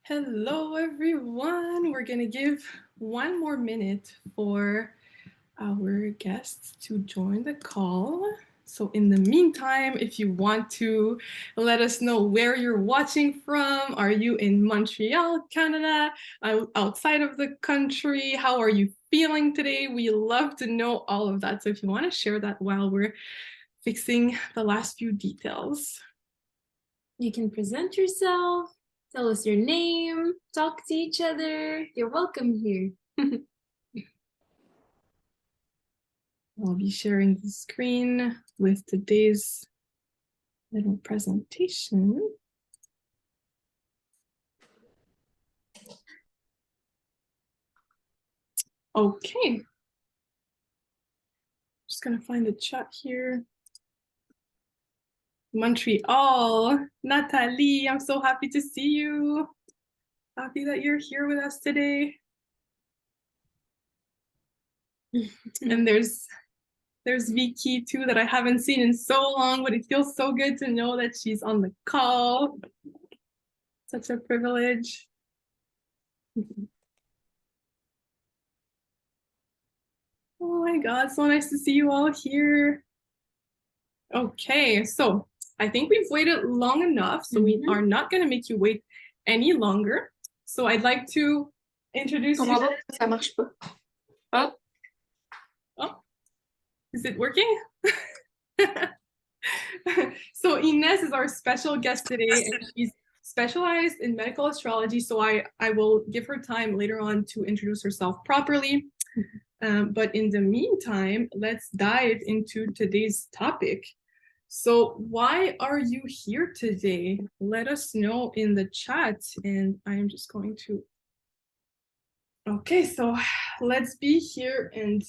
Hello, everyone. We're going to give one more minute for our guests to join the call. So in the meantime, if you want to let us know where you're watching from, are you in Montreal, Canada, outside of the country? How are you feeling today? We love to know all of that. So if you want to share that while we're fixing the last few details. You can present yourself, tell us your name, talk to each other. You're welcome here. I'll be sharing the screen with today's little presentation. Okay. Just gonna find the chat here. Montreal, Nathalie, I'm so happy to see you. Happy that you're here with us today. And there's Vicky too, that I haven't seen in so long, but it feels so good to know that she's on the call. Such a privilege. Oh my God, so nice to see you all here. Okay, so I think we've waited long enough, so we are not going to make you wait any longer. So I'd like to introduce you. Ça marche pas. Oh. Oh, is it working? So E.M.O.T.I.O.N.S is our special guest today, and she's specialized in medical astrology. So I will give her time later on to introduce herself properly. But in the meantime, let's dive into today's topic. So why are you here today? Let us know in the chat, and I'm just going to... Okay, so let's be here, and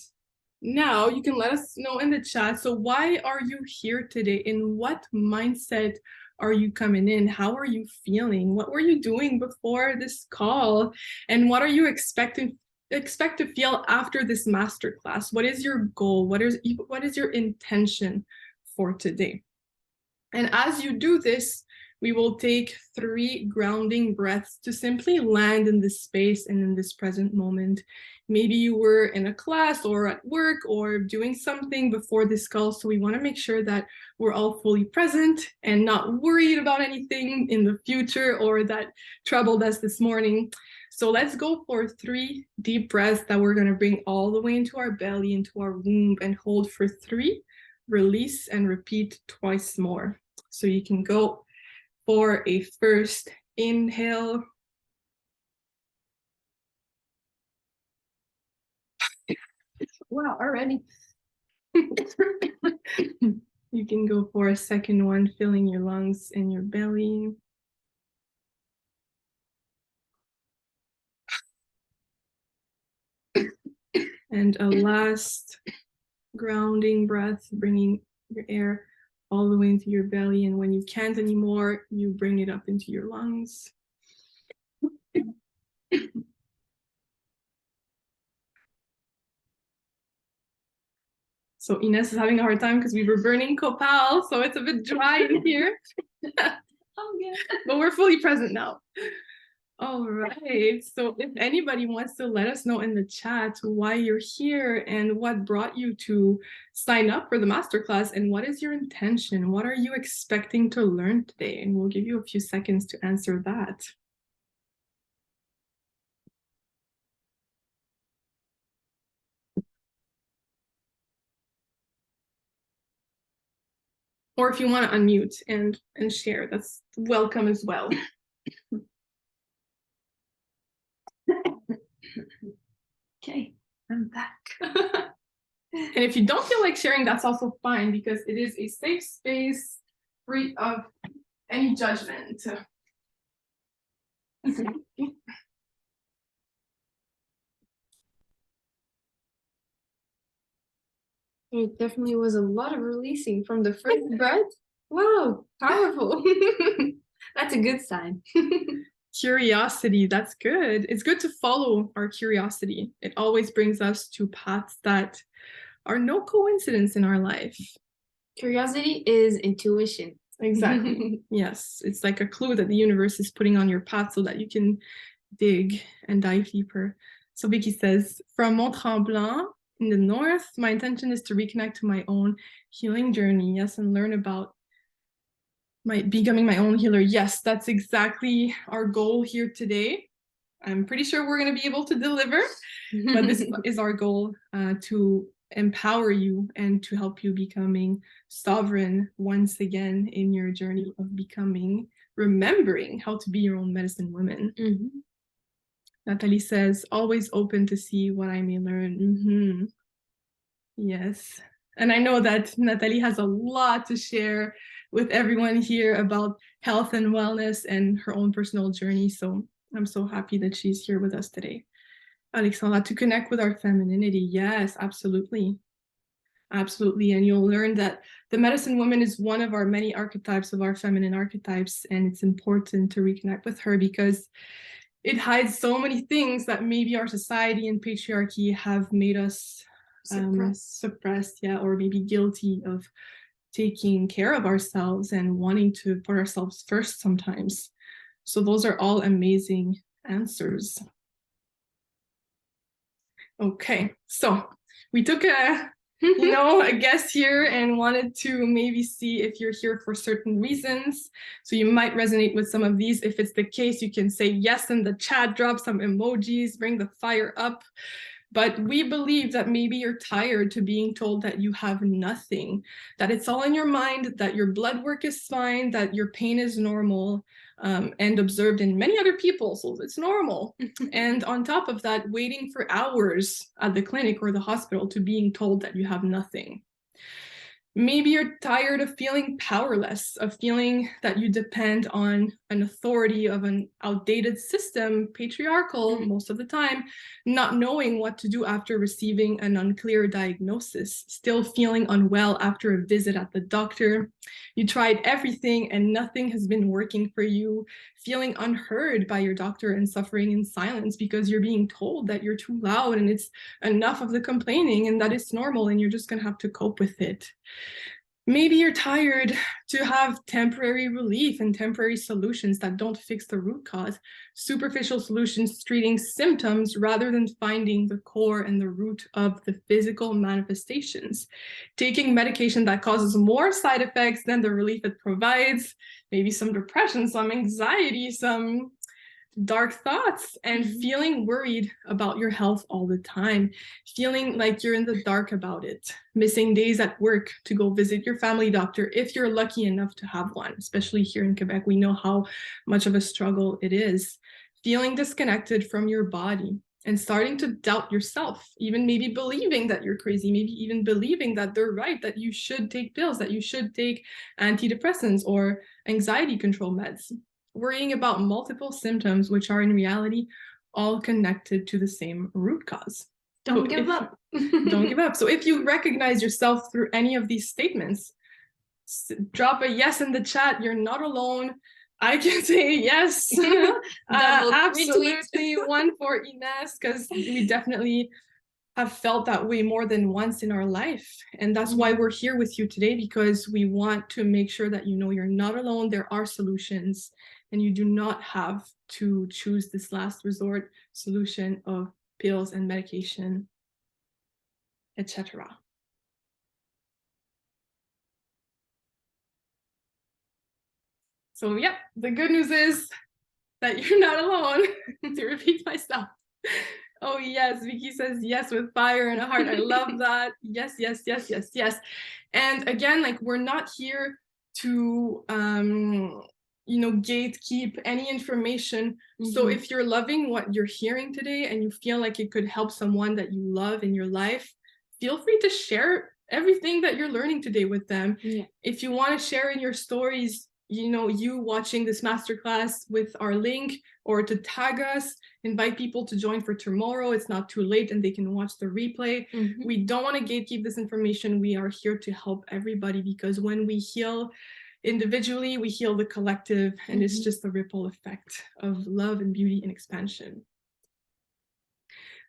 now you can let us know in the chat. So why are you here today? In what mindset are you coming in? How are you feeling? What were you doing before this call? And what are you expect to feel after this masterclass? What is your goal? What is your intention for today? And as you do this, we will take 3 grounding breaths to simply land in this space and in this present moment. Maybe you were in a class or at work or doing something before this call, so we want to make sure that we're all fully present and not worried about anything in the future or that troubled us this morning. So let's go for 3 deep breaths that we're going to bring all the way into our belly, into our womb, and hold for 3, release, and repeat twice more. So you can go for a first inhale. Wow, already. You can go for a second one, filling your lungs and your belly. And a last grounding breath, bringing your air all the way into your belly. And when you can't anymore, you bring it up into your lungs. So Ines is having a hard time because we were burning copal, so it's a bit dry in here. But we're fully present now. All right, so if anybody wants to let us know in the chat why you're here and what brought you to sign up for the masterclass, and what is your intention? What are you expecting to learn today? And we'll give you a few seconds to answer that. Or if you want to unmute and share, that's welcome as well. Okay, I'm back. And if you don't feel like sharing, that's also fine, because it is a safe space free of any judgment. It definitely was a lot of releasing from the first breath. Wow, powerful. That's a good sign. Curiosity, that's good. It's good to follow our curiosity. It always brings us to paths that are no coincidence in our life. Curiosity is intuition. Exactly. Yes. It's like a clue that the universe is putting on your path so that you can dig and dive deeper. So Vicky says, from Mont-Tremblant in the north, my intention is to reconnect to my own healing journey. Yes, and learn about becoming my own healer. Yes, that's exactly our goal here today. I'm pretty sure we're going to be able to deliver, but this is our goal, to empower you and to help you becoming sovereign once again in your journey of becoming, remembering how to be your own medicine woman. Natalie says, always open to see what I may learn. Yes. And I know that Natalie has a lot to share with everyone here about health and wellness and her own personal journey. So I'm so happy that she's here with us today. Alexandra, to connect with our femininity. Yes, absolutely. Absolutely. And you'll learn that the medicine woman is one of our many archetypes of our feminine archetypes. And it's important to reconnect with her because it hides so many things that maybe our society and patriarchy have made us suppressed, yeah, or maybe guilty of taking care of ourselves and wanting to put ourselves first sometimes. So those are all amazing answers. Okay, so we took a guess here and wanted to maybe see if you're here for certain reasons. So you might resonate with some of these. If it's the case, you can say yes in the chat, drop some emojis, bring the fire up. But we believe that maybe you're tired to being told that you have nothing, that it's all in your mind, that your blood work is fine, that your pain is normal, and observed in many other people, so it's normal. And on top of that, waiting for hours at the clinic or the hospital to being told that you have nothing. Maybe you're tired of feeling powerless, of feeling that you depend on an authority of an outdated system, patriarchal most of the time, not knowing what to do after receiving an unclear diagnosis, still feeling unwell after a visit at the doctor. You tried everything and nothing has been working for you, feeling unheard by your doctor and suffering in silence because you're being told that you're too loud and it's enough of the complaining and that it's normal and you're just going to have to cope with it. Maybe you're tired to have temporary relief and temporary solutions that don't fix the root cause, superficial solutions treating symptoms rather than finding the core and the root of the physical manifestations, taking medication that causes more side effects than the relief it provides, maybe some depression, some anxiety, some dark thoughts, and feeling worried about your health all the time, feeling like you're in the dark about it, missing days at work to go visit your family doctor if you're lucky enough to have one. Especially here in Quebec, we know how much of a struggle it is, feeling disconnected from your body and starting to doubt yourself, even maybe believing that you're crazy, maybe even believing that they're right, that you should take pills, that you should take antidepressants or anxiety control meds, worrying about multiple symptoms, which are in reality all connected to the same root cause. Don't give up. Don't give up. So if you recognize yourself through any of these statements, drop a yes in the chat. You're not alone. I can say yes. Absolutely. One for Ines, because we definitely have felt that way more than once in our life. And that's why we're here with you today, because we want to make sure that you know you're not alone. There are solutions, and you do not have to choose this last resort solution of pills and medication, etc. So yeah, the good news is that you're not alone. To repeat myself. Oh yes, Vicky says yes with fire and a heart. I love that. Yes, yes, yes, yes, yes. And again, like, we're not here to gatekeep any information. So if you're loving what you're hearing today and you feel like it could help someone that you love in your life, feel free to share everything that you're learning today with them. If you want to share in your stories, you watching this masterclass with our link, or to tag us, invite people to join for tomorrow. It's not too late and they can watch the replay. We don't want to gatekeep this information. We are here to help everybody, because when we heal individually, we heal the collective, and it's just a ripple effect of love and beauty and expansion.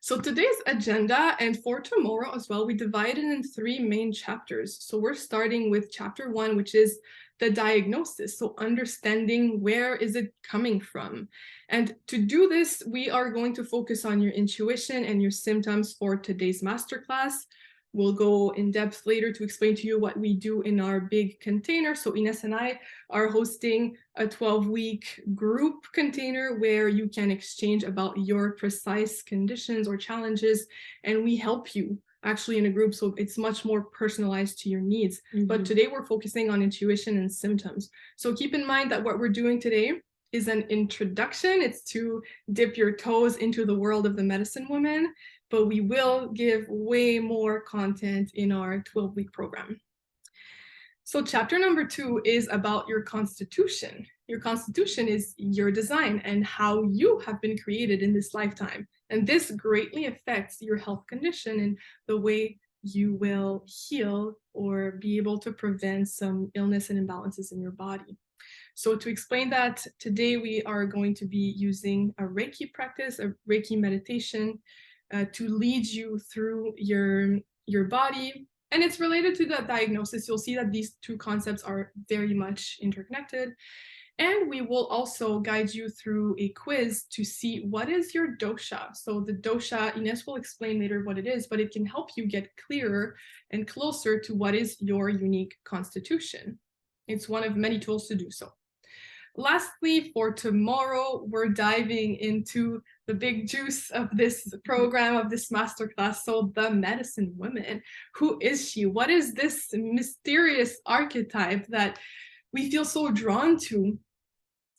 So today's agenda, and for tomorrow as well, we divided in 3 main chapters. So we're starting with chapter 1, which is the diagnosis. So understanding where is it coming from. And to do this, we are going to focus on your intuition and your symptoms for today's masterclass. We'll go in depth later to explain to you what we do in our big container. So Ines and I are hosting a 12-week group container where you can exchange about your precise conditions or challenges, and we help you actually in a group, so it's much more personalized to your needs. But today we're focusing on intuition and symptoms. So keep in mind that what we're doing today is an introduction. It's to dip your toes into the world of the medicine woman, but we will give way more content in our 12-week program. So chapter number 2 is about your constitution. Your constitution is your design and how you have been created in this lifetime. And this greatly affects your health condition and the way you will heal or be able to prevent some illness and imbalances in your body. So to explain that, today we are going to be using a Reiki practice, a Reiki meditation, to lead you through your body. And it's related to the diagnosis. You'll see that these two concepts are very much interconnected. And we will also guide you through a quiz to see what is your dosha. So the dosha, Ines will explain later what it is, but it can help you get clearer and closer to what is your unique constitution. It's one of many tools to do so. Lastly, for tomorrow, we're diving into the big juice of this program, of this masterclass. So the medicine woman, who is she? What is this mysterious archetype that we feel so drawn to?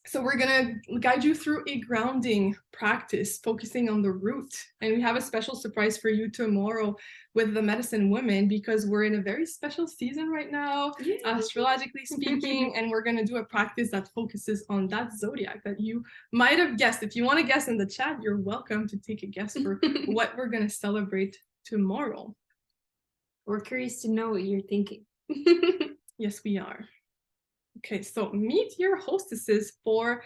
So we're going to guide you through a grounding practice, focusing on the root. And we have a special surprise for you tomorrow with the medicine women, because we're in a very special season right now, astrologically speaking, and we're going to do a practice that focuses on that zodiac that you might have guessed. If you want to guess in the chat, you're welcome to take a guess for what we're going to celebrate tomorrow. We're curious to know what you're thinking. Yes, we are. Okay, so meet your hostesses for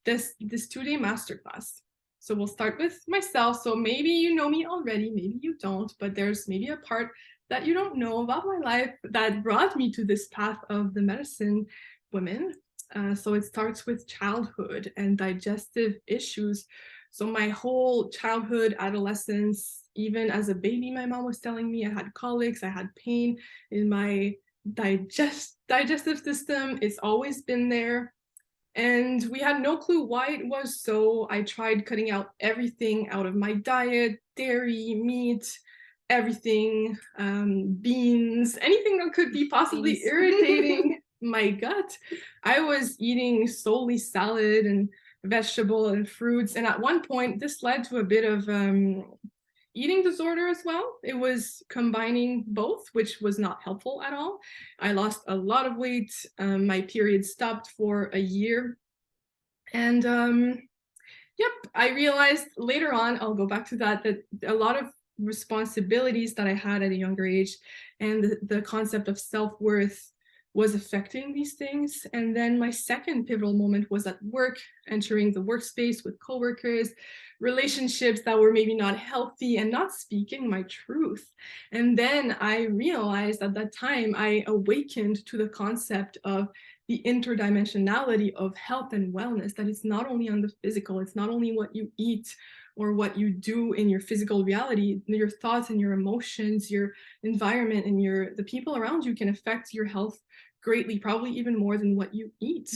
this 2-day masterclass. So we'll start with myself. So maybe you know me already, maybe you don't, but there's maybe a part that you don't know about my life that brought me to this path of the medicine women. So it starts with childhood and digestive issues. So my whole childhood, adolescence, even as a baby, my mom was telling me I had colics, I had pain in my digestive system. It's always been there, and we had no clue why it was so. I tried cutting out everything out of my diet: dairy, meat, everything, beans, anything that could be possibly irritating my gut. I was eating solely salad and vegetable and fruits, and at one point this led to a bit of eating disorder as well. It was combining both, which was not helpful at all. I lost a lot of weight. My period stopped for a year. And yep, I realized later on, I'll go back to that a lot of responsibilities that I had at a younger age and the concept of self-worth was affecting these things. And then my second pivotal moment was at work, entering the workspace with coworkers, relationships that were maybe not healthy and not speaking my truth. And then I realized at that time, I awakened to the concept of the interdimensionality of health and wellness, that it's not only on the physical, it's not only what you eat or what you do in your physical reality, your thoughts and your emotions, your environment and the people around you can affect your health greatly, probably even more than what you eat.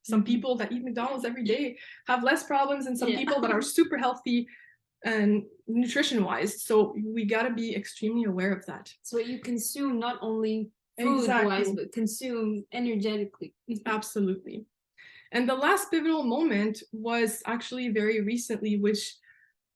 Some people that eat McDonald's every day have less problems than some people that are super healthy and nutrition-wise. So we got to be extremely aware of that. So what you consume, not only food-wise, but consume energetically. Absolutely. And the last pivotal moment was actually very recently, which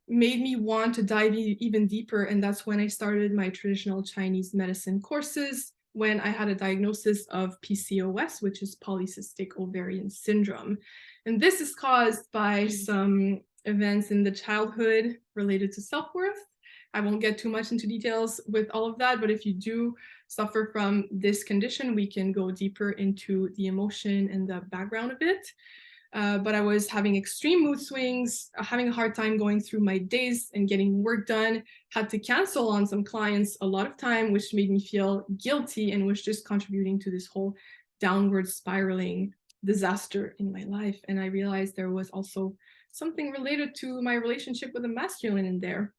made me want to dive even deeper. And that's when I started my traditional Chinese medicine courses, when I had a diagnosis of PCOS, which is polycystic ovarian syndrome. And this is caused by some events in the childhood related to self-worth. I won't get too much into details with all of that, but if you do suffer from this condition, we can go deeper into the emotion and the background of it. But I was having extreme mood swings, having a hard time going through my days and getting work done, had to cancel on some clients a lot of time, which made me feel guilty and was just contributing to this whole downward spiraling disaster in my life. And I realized there was also something related to my relationship with the masculine in there.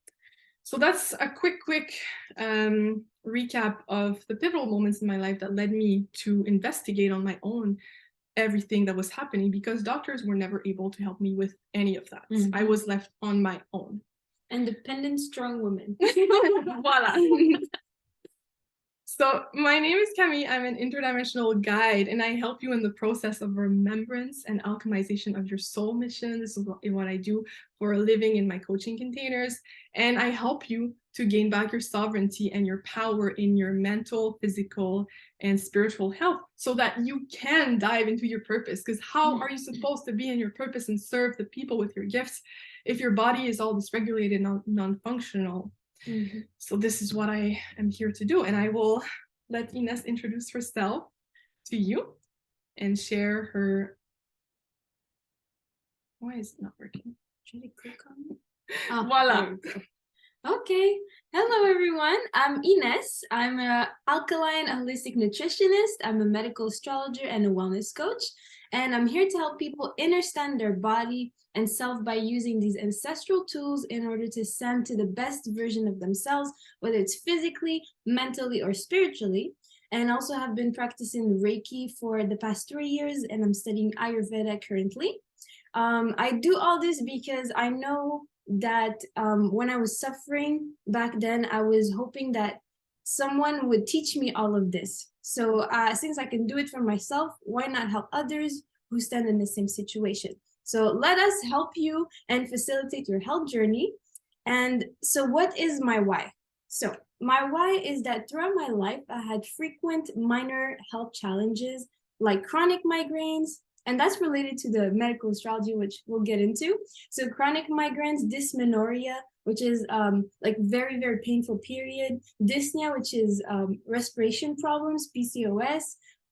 So that's a quick recap of the pivotal moments in my life that led me to investigate on my own everything that was happening, because doctors were never able to help me with any of that. I was left on my own. Independent, strong woman. Voila. So my name is Camille. I'm an interdimensional guide, and I help you in the process of remembrance and alchemization of your soul mission. This is what I do for a living in my coaching containers. And I help you to gain back your sovereignty and your power in your mental, physical, and spiritual health so that you can dive into your purpose. Because how are you supposed to be in your purpose and serve the people with your gifts if your body is all dysregulated, non-functional? So this is what I am here to do, and I will let Ines introduce herself to you and share her. Why is it not working? Should I click on it? Voila. Okay. Hello, everyone. I'm Ines. I'm an alkaline holistic nutritionist. I'm a medical astrologer and a wellness coach. And I'm here to help people understand their body and self by using these ancestral tools in order to ascend to the best version of themselves, whether it's physically, mentally, or spiritually. And also have been practicing Reiki for the past 3 years, and I'm studying Ayurveda currently. I do all this because I know that when I was suffering back then, I was hoping that someone would teach me all of this. So since I can do it for myself, why not help others who stand in the same situation? So let us help you and facilitate your health journey. And so what is my why? So my why is that throughout my life, I had frequent minor health challenges like chronic migraines, and that's related to the medical astrology, which we'll get into. So chronic migraines, dysmenorrhea, which is like very, very painful period, dyspnea, which is respiration problems, PCOS,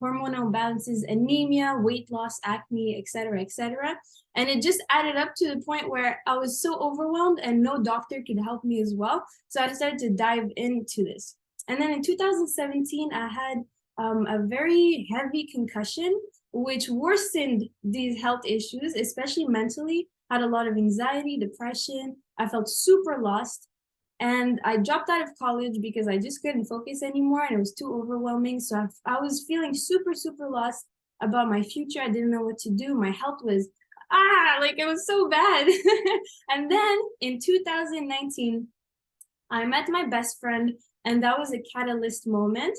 hormonal imbalances, anemia, weight loss, acne, etc., etc. And it just added up to the point where I was so overwhelmed and no doctor could help me as well. So I decided to dive into this. And then in 2017, I had a very heavy concussion, which worsened these health issues, especially mentally. I had a lot of anxiety, depression. I felt super lost. And I dropped out of college because I just couldn't focus anymore and it was too overwhelming. So I was feeling super, super lost about my future. I didn't know what to do. My health was, like it was so bad. And then in 2019, I met my best friend, and that was a catalyst moment.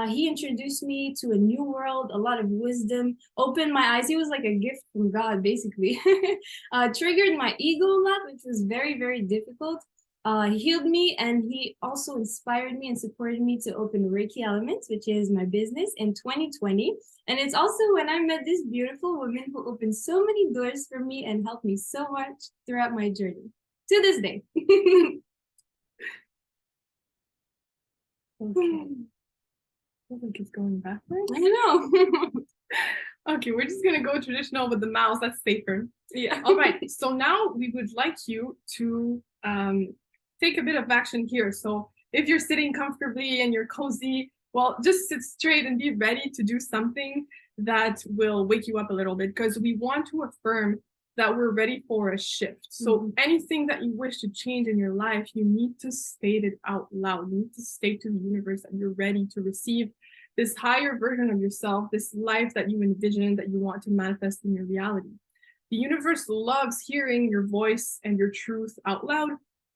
He introduced me to a new world, a lot of wisdom, opened my eyes. He was like a gift from God, basically. Triggered my ego a lot, which was very, very difficult. He healed me, and he also inspired me and supported me to open Reiki Elements, which is my business, in 2020. And it's also when I met this beautiful woman who opened so many doors for me and helped me so much throughout my journey to this day. Okay. I think it's going backwards. I know. Okay, we're just gonna go traditional with the mouse. That's safer. Yeah. All right. So now we would like you to take a bit of action here. So if you're sitting comfortably and you're cozy, well, just sit straight and be ready to do something that will wake you up a little bit, because we want to affirm that we're ready for a shift. So anything that you wish to change in your life, you need to state it out loud. You need to state to the universe that you're ready to receive this higher version of yourself, this life that you envision, that you want to manifest in your reality. The universe loves hearing your voice and your truth out loud,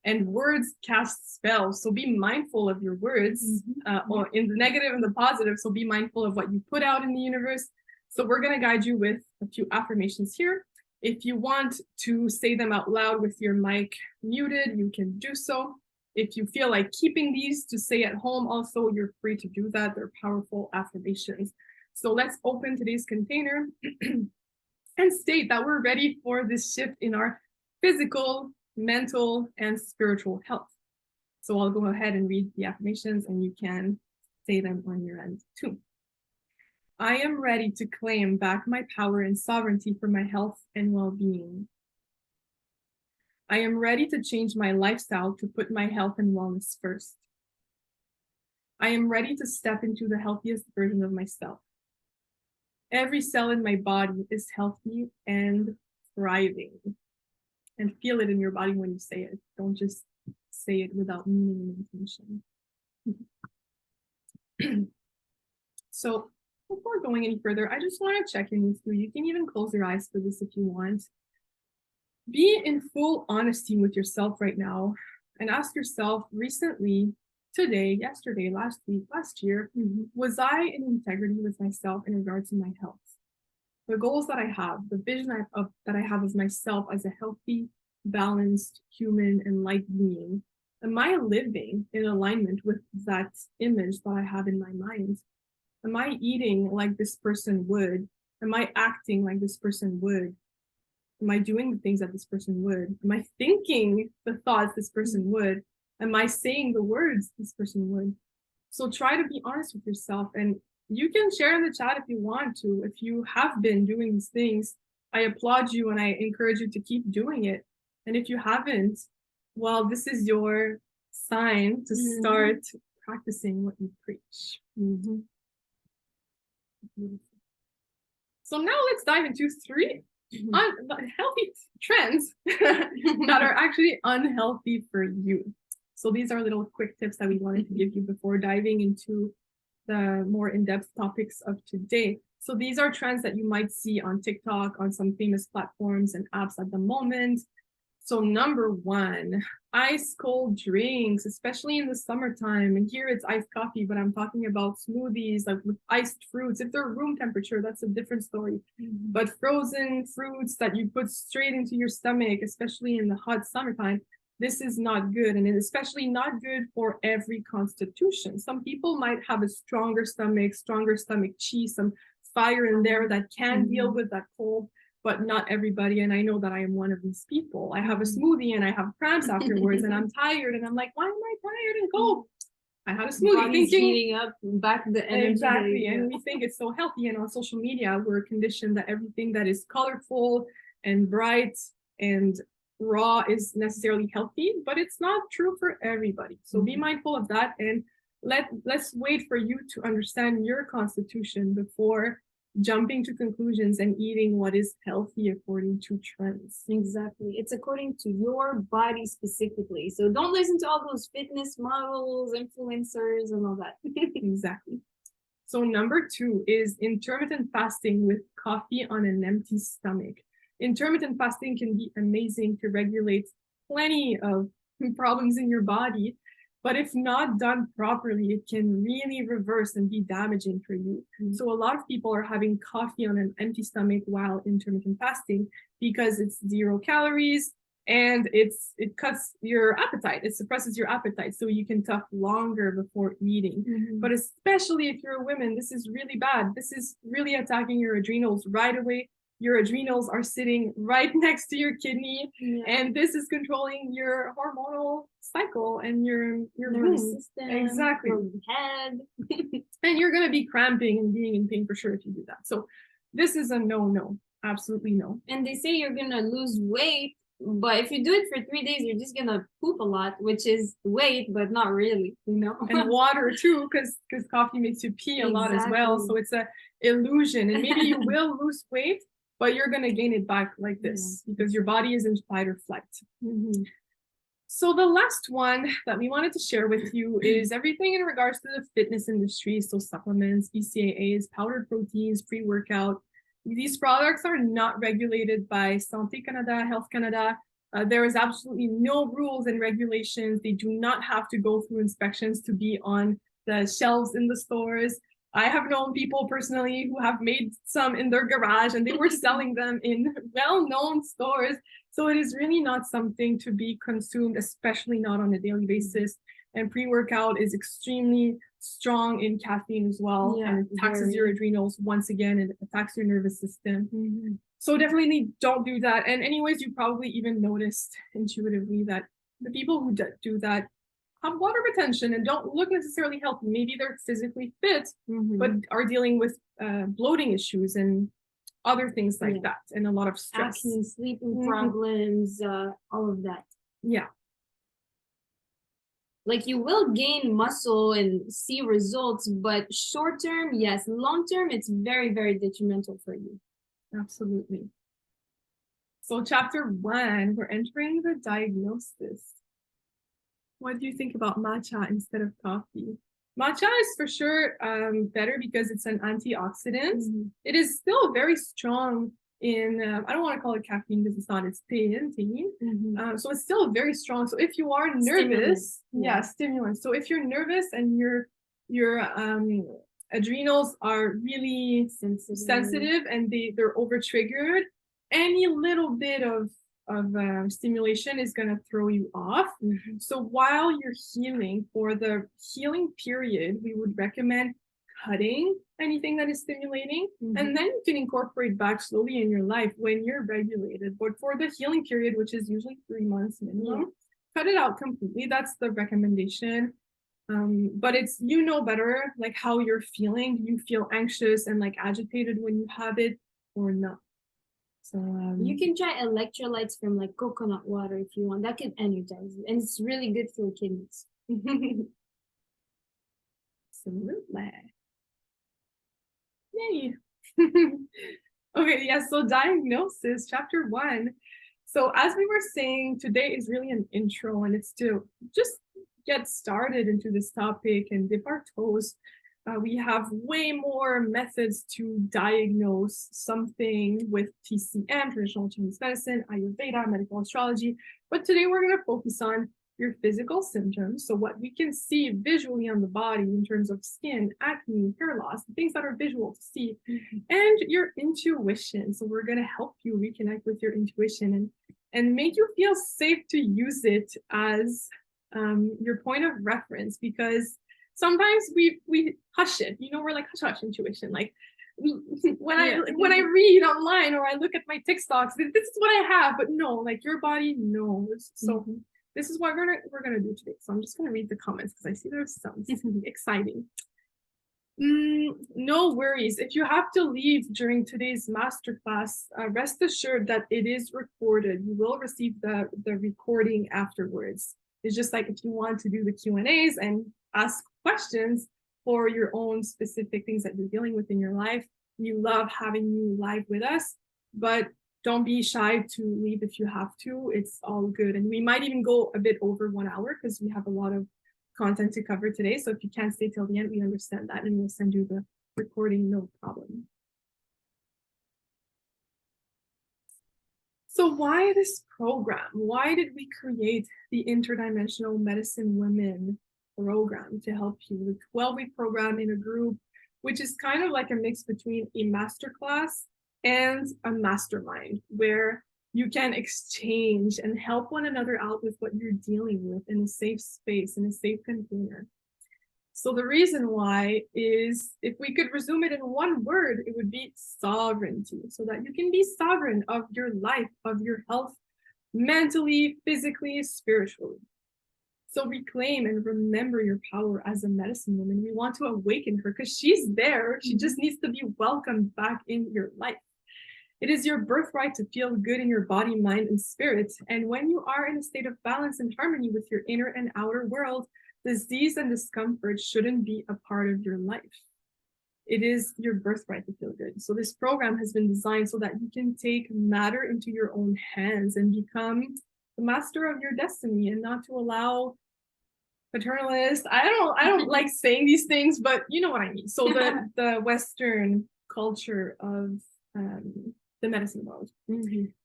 and words cast spells. So be mindful of your words, or in the negative and the positive. So be mindful of what you put out in the universe. So we're going to guide you with a few affirmations here. If you want to say them out loud with your mic muted, you can do so. If you feel like keeping these to say at home, also, you're free to do that. They're powerful affirmations. So let's open today's container and state that we're ready for this shift in our physical, mental, and spiritual health. So I'll go ahead and read the affirmations, and you can say them on your end too. I am ready to claim back my power and sovereignty for my health and well-being. I am ready to change my lifestyle to put my health and wellness first. I am ready to step into the healthiest version of myself. Every cell in my body is healthy and thriving. And feel it in your body when you say it. Don't just say it without meaning and intention. So before going any further, I just want to check in with you. You can even close your eyes for this if you want. Be in full honesty with yourself right now and ask yourself, recently, today, yesterday, last week, last year, was I in integrity with myself in regards to my health? The goals that I have, the vision that I have of myself as a healthy, balanced, human, and light being, am I living in alignment with that image that I have in my mind? Am I eating like this person would? Am I acting like this person would? Am I doing the things that this person would? Am I thinking the thoughts this person would? Am I saying the words this person would? So try to be honest with yourself, and you can share in the chat if you want to. If you have been doing these things, I applaud you and I encourage you to keep doing it. And if you haven't, well, this is your sign to start practicing what you preach. So now let's dive into 3 unhealthy trends that are actually unhealthy for you. So these are little quick tips that we wanted to give you before diving into the more in-depth topics of today. So these are trends that you might see on TikTok, on some famous platforms and apps at the moment. So number 1, ice cold drinks, especially in the summertime. And here it's iced coffee, but I'm talking about smoothies like with iced fruits. If they're room temperature, that's a different story. But frozen fruits that you put straight into your stomach, especially in the hot summertime, this is not good. And it's especially not good for every constitution. Some people might have a stronger stomach chi, some fire in there that can deal with that cold, but not everybody. And I know that I am one of these people. I have a smoothie and I have cramps afterwards and I'm tired and I'm like, why am I tired and cold? I had a smoothie. Heating up back the energy. Exactly. And we think it's so healthy. And on social media, we're conditioned that everything that is colorful and bright and raw is necessarily healthy, but it's not true for everybody. So be mindful of that, and let's wait for you to understand your constitution before jumping to conclusions and eating what is healthy according to trends. Exactly. It's according to your body specifically. So don't listen to all those fitness models, influencers, and all that. Exactly. So number 2 is intermittent fasting with coffee on an empty stomach. Intermittent fasting can be amazing to regulate plenty of problems in your body, but if not done properly, it can really reverse and be damaging for you. So a lot of people are having coffee on an empty stomach while intermittent fasting because it's 0 calories and it cuts your appetite. It suppresses your appetite so you can talk longer before eating. But especially if you're a woman, this is really bad. This is really attacking your adrenals right away. Your adrenals are sitting right next to your kidney, and this is controlling your hormonal cycle and your nervous system, exactly, your head. And you're going to be cramping and being in pain for sure if you do that. So this is a no, absolutely no. And they say you're going to lose weight, but if you do it for 3 days, you're just going to poop a lot, which is weight, but not really, you know. And water too, because coffee makes you pee a lot as well. So it's a illusion, and maybe you will lose weight, but you're going to gain it back like this because your body is in fight or flight. So the last one that we wanted to share with you is everything in regards to the fitness industry. So supplements, BCAAs, powdered proteins, pre-workout. These products are not regulated by Santé Canada, Health Canada. There is absolutely no rules and regulations. They do not have to go through inspections to be on the shelves in the stores. I have known people personally who have made some in their garage and they were selling them in well-known stores. So it is really not something to be consumed, especially not on a daily basis. And pre-workout is extremely strong in caffeine as well. And it taxes your adrenals once again, and it attacks your nervous system. So definitely don't do that. And anyways, you probably even noticed intuitively that the people who do that have water retention and don't look necessarily healthy. Maybe they're physically fit, but are dealing with bloating issues and other things like that, and a lot of stress. Acne, sleeping problems, all of that. Yeah. Like you will gain muscle and see results, but short term, yes, long term, it's very, very detrimental for you. Absolutely. So chapter 1, we're entering the diagnosis. What do you think about matcha instead of coffee? Matcha is for sure better because it's an antioxidant. It is still very strong in, I don't want to call it caffeine because it's not, it's thein. So it's still very strong. So if you are nervous, stimulant. So if you're nervous and your adrenals are really sensitive and they're over triggered, any little bit of stimulation is going to throw you off. So while you're healing, for the healing period, we would recommend cutting anything that is stimulating, and then you can incorporate back slowly in your life when you're regulated. But for the healing period, which is usually 3 months minimum, cut it out completely. That's the recommendation. But it's, you know better, like how you're feeling. Do you feel anxious and like agitated when you have it or not? So you can try electrolytes from like coconut water if you want. That can energize you, and it's really good for your kidneys. Absolutely. Yay. Okay, yeah, so diagnosis, chapter 1. So as we were saying, today is really an intro, and it's to just get started into this topic and dip our toes. We have way more methods to diagnose something with TCM, traditional Chinese medicine, Ayurveda, medical astrology. But today we're going to focus on your physical symptoms. So what we can see visually on the body in terms of skin, acne, hair loss, things that are visual to see, and your intuition. So we're going to help you reconnect with your intuition and make you feel safe to use it as your point of reference, because sometimes we hush it, we're like hush intuition, like when I read online or I look at my TikToks, this is what I have, but no, like your body knows. So this is what we're gonna do today. So I'm just gonna read the comments because I see there's some. This is gonna be exciting. No worries. If you have to leave during today's masterclass, rest assured that it is recorded. You will receive the recording afterwards. It's just like if you want to do the Q&As and ask questions for your own specific things that you're dealing with in your life, you love having you live with us, but don't be shy to leave if you have to. It's all good. And we might even go a bit over 1 hour because we have a lot of content to cover today. So if you can't stay till the end, we understand that, and we'll send you the recording, no problem. So why this program? Why did we create the Interdimensional Medicine Women program to help you? The 12-week program in a group, which is kind of like a mix between a masterclass and a mastermind, where you can exchange and help one another out with what you're dealing with in a safe space, in a safe container. So the reason why is, if we could resume it in one word, it would be sovereignty, so that you can be sovereign of your life, of your health, mentally, physically, spiritually. So reclaim and remember your power as a medicine woman. We want to awaken her because she's there. She just needs to be welcomed back in your life. It is your birthright to feel good in your body, mind, and spirit. And when you are in a state of balance and harmony with your inner and outer world, disease and discomfort shouldn't be a part of your life. It is your birthright to feel good. So this program has been designed so that you can take matter into your own hands and become the master of your destiny, and not to allow paternalist. I don't like saying these things, but you know what I mean. So the Western culture of the medicine world.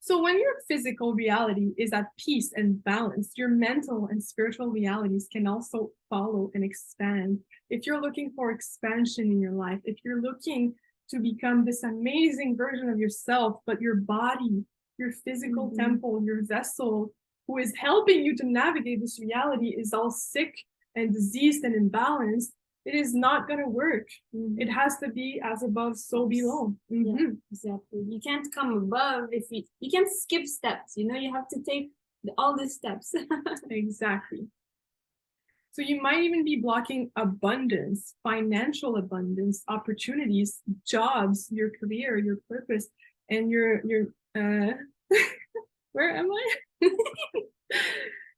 So when your physical reality is at peace and balance, your mental and spiritual realities can also follow and expand. If you're looking for expansion in your life, if you're looking to become this amazing version of yourself, but your body, your physical temple, your vessel, who is helping you to navigate this reality, is all sick and diseased and imbalanced, it is not going to work. It has to be as above, so below. Yeah, exactly. You can't come above if you can't skip steps. You have to take all the steps. Exactly. So you might even be blocking abundance, financial abundance, opportunities, jobs, your career, your purpose, and your where am I?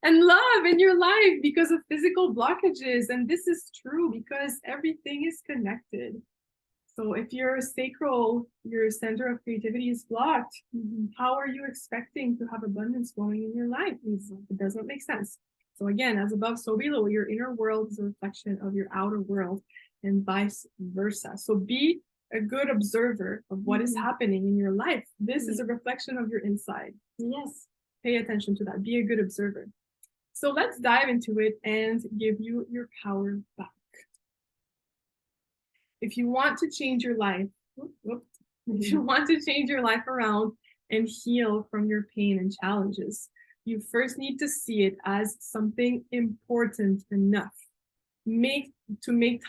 and love in your life because of physical blockages. And this is true because everything is connected. So if your sacral, your center of creativity is blocked, how are you expecting to have abundance flowing in your life? It doesn't make sense. So again, as above, so below, your inner world is a reflection of your outer world and vice versa. So be a good observer of what is happening in your life. This is a reflection of your inside. Yes. Pay attention to that. Be a good observer. So let's dive into it and give you your power back. If you want to change your life, if you want to change your life around and heal from your pain and challenges, you first need to see it as something important enough. Make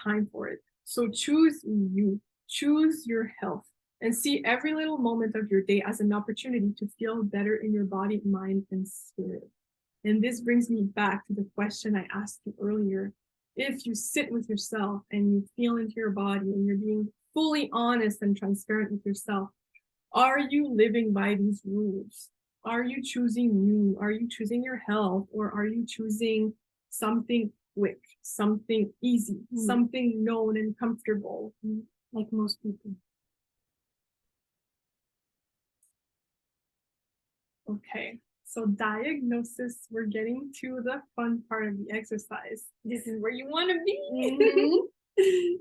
time for it. So choose you, choose your health, and see every little moment of your day as an opportunity to feel better in your body, mind, and spirit. And this brings me back to the question I asked you earlier. If you sit with yourself and you feel into your body and you're being fully honest and transparent with yourself, are you living by these rules? Are you choosing you? Are you choosing your health? Or are you choosing something quick, something easy, something known and comfortable? Like most people. Okay. So diagnosis, we're getting to the fun part of the exercise. This is where you want to be.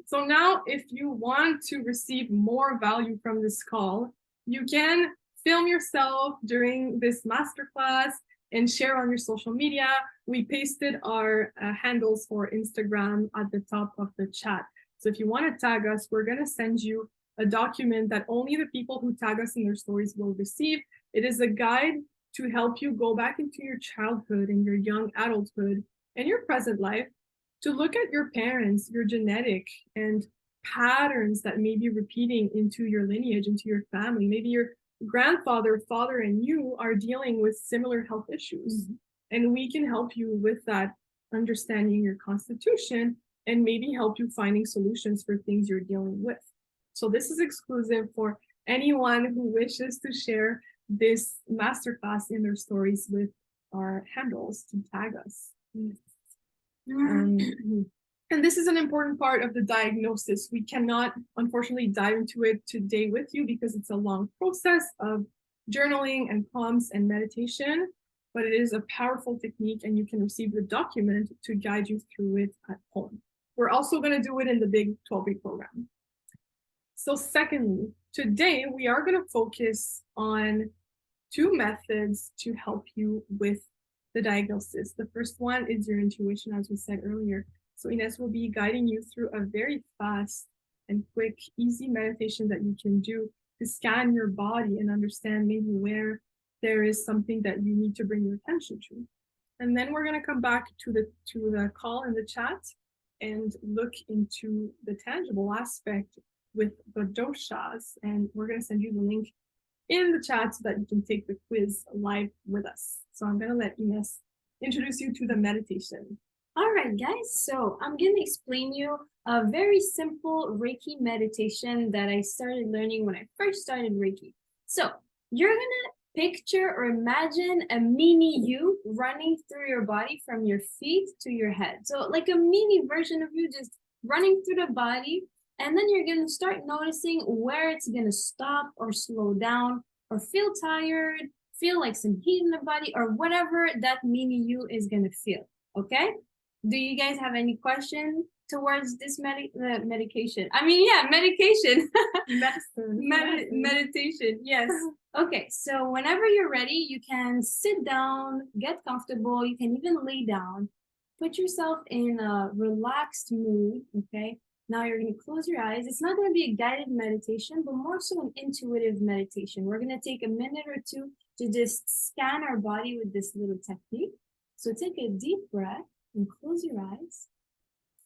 So now if you want to receive more value from this call, you can film yourself during this masterclass and share on your social media. We pasted our handles for Instagram at the top of the chat. So if you want to tag us, we're going to send you a document that only the people who tag us in their stories will receive. It is a guide to help you go back into your childhood and your young adulthood and your present life to look at your parents, your genetic and patterns that may be repeating into your lineage, into your family. Maybe your grandfather, father, and you are dealing with similar health issues. And we can help you with that, understanding your constitution and maybe help you finding solutions for things you're dealing with. So this is exclusive for anyone who wishes to share this masterclass in their stories with our handles to tag us. And this is an important part of the diagnosis. We cannot, unfortunately, dive into it today with you because it's a long process of journaling and prompts and meditation, but it is a powerful technique and you can receive the document to guide you through it at home. We're also going to do it in the big 12-week program. So secondly, today we are going to focus on two methods to help you with the diagnosis. The first one is your intuition, as we said earlier. So Ines will be guiding you through a very fast and quick, easy meditation that you can do to scan your body and understand maybe where there is something that you need to bring your attention to. And then we're going to come back to the call in the chat and look into the tangible aspect with the doshas. And we're going to send you the link in the chat so that you can take the quiz live with us. So I'm going to let Ines introduce you to the meditation. All right, guys. So I'm going to explain you a very simple Reiki meditation that I started learning when I first started Reiki. So you're going to picture or imagine a mini you running through your body from your feet to your head. So like a mini version of you just running through the body. And then you're going to start noticing where it's going to stop or slow down or feel tired, feel like some heat in the body or whatever that mini you is going to feel. Okay? Do you guys have any questions towards this medication? I mean, yeah, medication. Meditation, yes. Okay, so whenever you're ready, you can sit down, get comfortable. You can even lay down. Put yourself in a relaxed mood, okay? Now you're going to close your eyes. It's not going to be a guided meditation, but more so an intuitive meditation. We're going to take a minute or two to just scan our body with this little technique. So take a deep breath and close your eyes.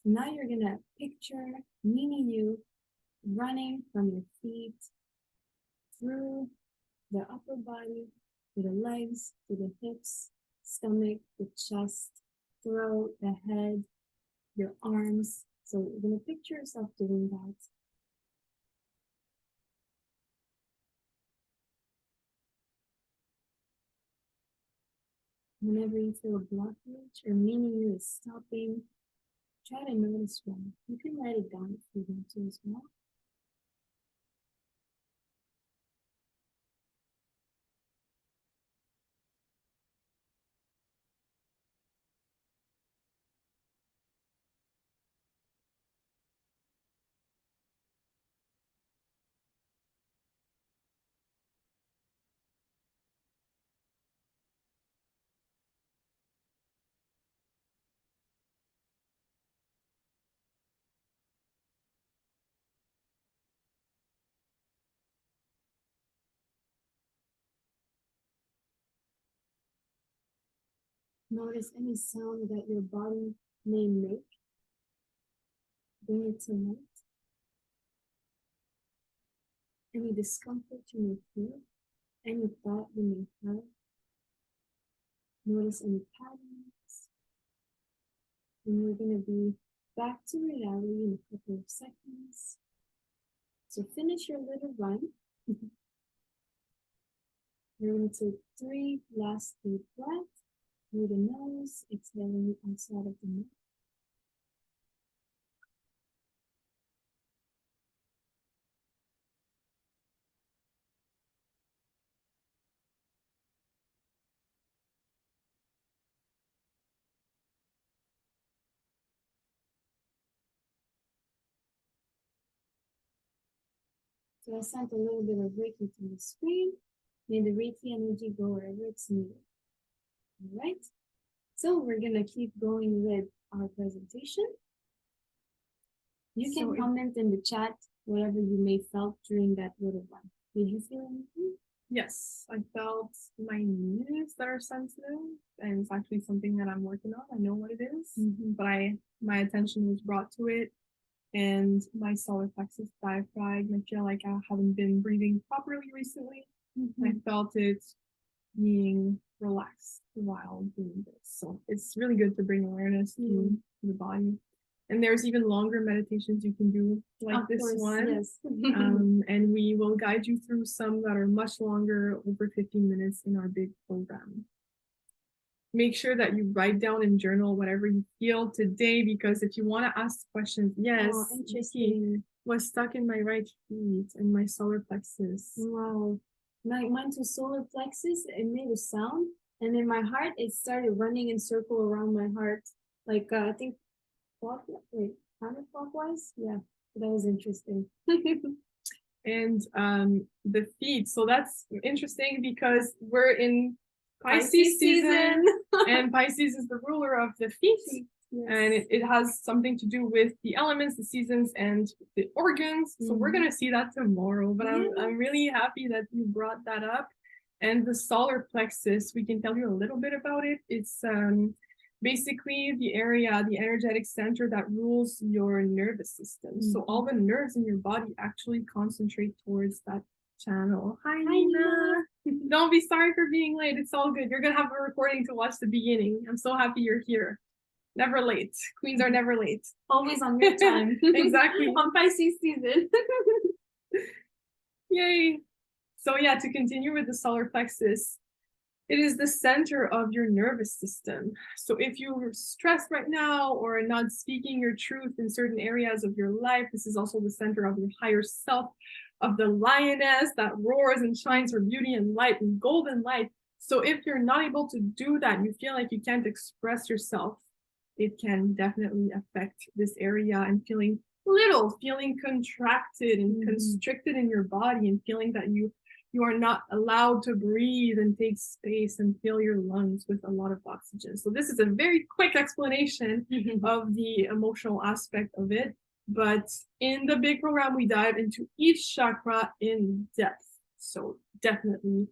Now you're going to picture mini you running from your feet through the upper body, to the legs, to the hips, stomach, the chest, throat, the head, your arms. So you're going to picture yourself doing that. Whenever you feel a blockage or meaning you is stopping, try to notice one. You can write it down if you want to as well. Notice any sound that your body may make. Bring it to light. Any discomfort you may feel, any thought you may have. Notice any patterns. And we're going to be back to reality in a couple of seconds. So finish your little run. We're going to take 3 last deep breaths through the nose, exhaling outside of the mouth. So I sent a little bit of Reiki to the screen. May the Reiki energy go wherever it's needed. All right. So we're going to keep going with our presentation. You can comment in the chat whatever you may felt during that little one. Did you feel anything? Yes, I felt my knees that are sensitive, and it's actually something that I'm working on. I know what it is, but my attention was brought to it, and my solar plexus diaphragm. I feel like I haven't been breathing properly recently. I felt it being relaxed while doing this. So it's really good to bring awareness to the body. And there's even longer meditations you can do, like this one. Yes. And we will guide you through some that are much longer, over 15 minutes in our big program. Make sure that you write down and journal whatever you feel today, because if you want to ask questions, yes, interesting. Was stuck in my right feet and my solar plexus. Wow. Mine was solar plexus. It made a sound, and in my heart, it started running in circle around my heart, like I think counterclockwise. Yeah, that was interesting. And the feet. So that's interesting because we're in Pisces season, and Pisces is the ruler of the feet. Yes. And it has something to do with the elements, the seasons, and the organs. So we're gonna see that tomorrow. But I'm really happy that you brought that up. And the solar plexus, we can tell you a little bit about it. It's basically the area, the energetic center that rules your nervous system. So all the nerves in your body actually concentrate towards that channel. Hi, Nina. Don't be sorry for being late. It's all good. You're gonna have a recording to watch the beginning. I'm so happy you're here. Never late. Queens are never late. Always on your time. Exactly. On Pisces season. Yay. So yeah, to continue with the solar plexus, it is the center of your nervous system. So if you're stressed right now or not speaking your truth in certain areas of your life, this is also the center of your higher self, of the lioness that roars and shines for beauty and light and golden light. So if you're not able to do that, you feel like you can't express yourself, it can definitely affect this area, and feeling little, feeling contracted and constricted in your body, and feeling that you are not allowed to breathe and take space and fill your lungs with a lot of oxygen. So this is a very quick explanation of the emotional aspect of it. But in the big program, we dive into each chakra in depth. So definitely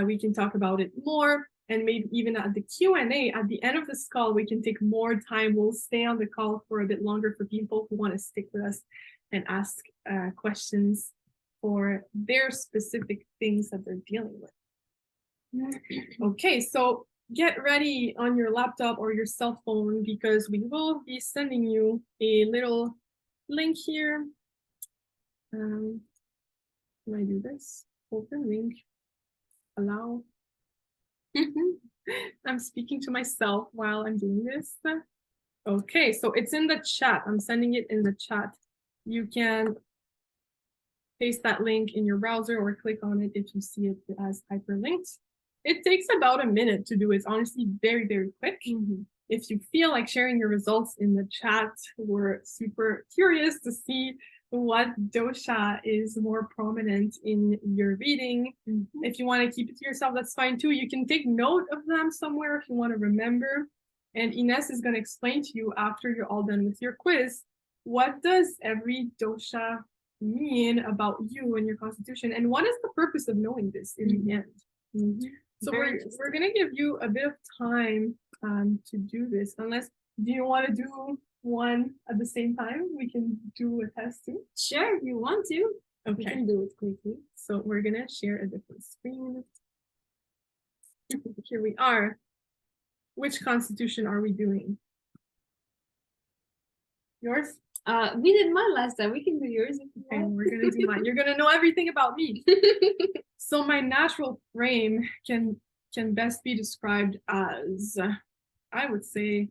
we can talk about it more. And maybe even at the Q&A, at the end of this call, we can take more time. We'll stay on the call for a bit longer for people who want to stick with us and ask questions for their specific things that they're dealing with. Okay, so get ready on your laptop or your cell phone, because we will be sending you a little link here. Can I do this? Open link. Allow. I'm speaking to myself while I'm doing this. Okay, so it's in the chat. I'm sending it in the chat. You can paste that link in your browser or click on it if you see it as hyperlinked. It takes about a minute to do it. It's honestly very, very quick. If you feel like sharing your results in the chat, we're super curious to see what dosha is more prominent in your reading. If you want to keep it to yourself, that's fine too. You can take note of them somewhere if you want to remember. And Ines is going to explain to you after you're all done with your quiz, what does every dosha mean about you and your constitution, and what is the purpose of knowing this in the end? So we're going to give you a bit of time to do this, unless, do you want to do one at the same time? We can do a test too. Sure, if you want to. Okay. We can do it quickly. So we're going to share a different screen. Here we are. Which constitution are we doing? Yours? We did mine last time. We can do yours if you want. Okay, we're gonna do mine. You're gonna know everything about me. So my natural frame can best be described as, I would say,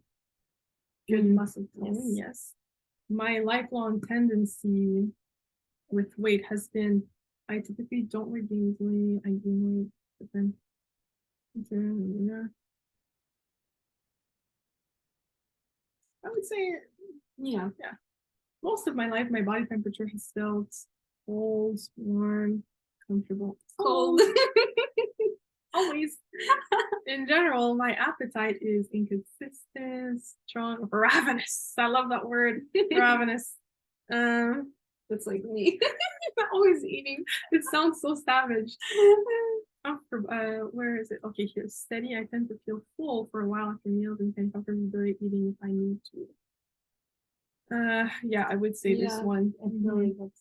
good muscle tone. Yes. My lifelong tendency with weight has been, I typically don't weigh easily. I gain weight, but then I would say, yeah. Most of my life, my body temperature has felt cold, warm, comfortable. Cold. Always. In general, my appetite is inconsistent, strong, ravenous. I love that word, ravenous. That's like me. Always eating. It sounds so savage. Where is it? Okay, here. Steady. I tend to feel full for a while after meals and can comfortably eating if I need to. Yeah, I would say this one. I feel like that's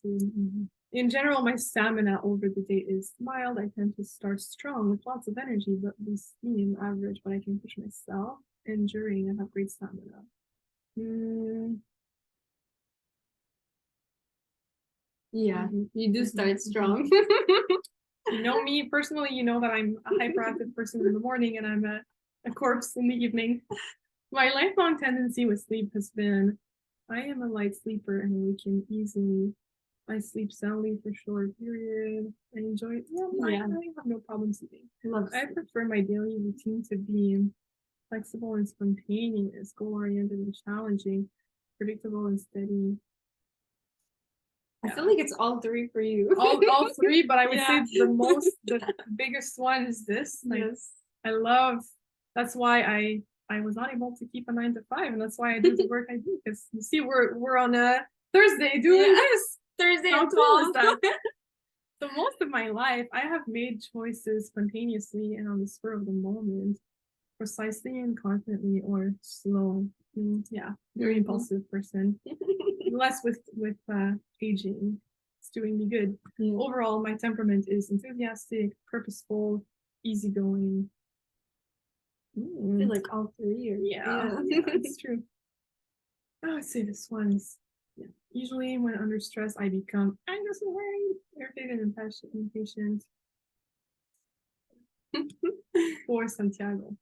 in general, my stamina over the day is mild. I tend to start strong with lots of energy, but we seem average, but I can push myself. Enduring, I have great stamina. Yeah, you do start strong. You know me personally, you know that I'm a hyperactive person in the morning and I'm a corpse in the evening. My lifelong tendency with sleep has been, I am a light sleeper and awaken easily. I sleep soundly for short period. I enjoy it. I have no problem sleeping. I prefer my daily routine to be flexible and spontaneous, goal-oriented and challenging, predictable and steady. I feel like it's all three for you. all three, but I would say the biggest one is this. I love, that's why I was not able to keep a 9 to 5, and that's why I do the work I do, because you see, we're on a Thursday doing this. Thursday How at cool is 12. that? So most of my life, I have made choices spontaneously and on the spur of the moment, precisely and confidently or slow. Very impulsive person. Less with aging. It's doing me good. Overall, my temperament is enthusiastic, purposeful, easygoing. I feel like all three are. Yeah, it's true. I would say this one's, usually when under stress, I become anxious and worried, irritated and impatient. For Santiago.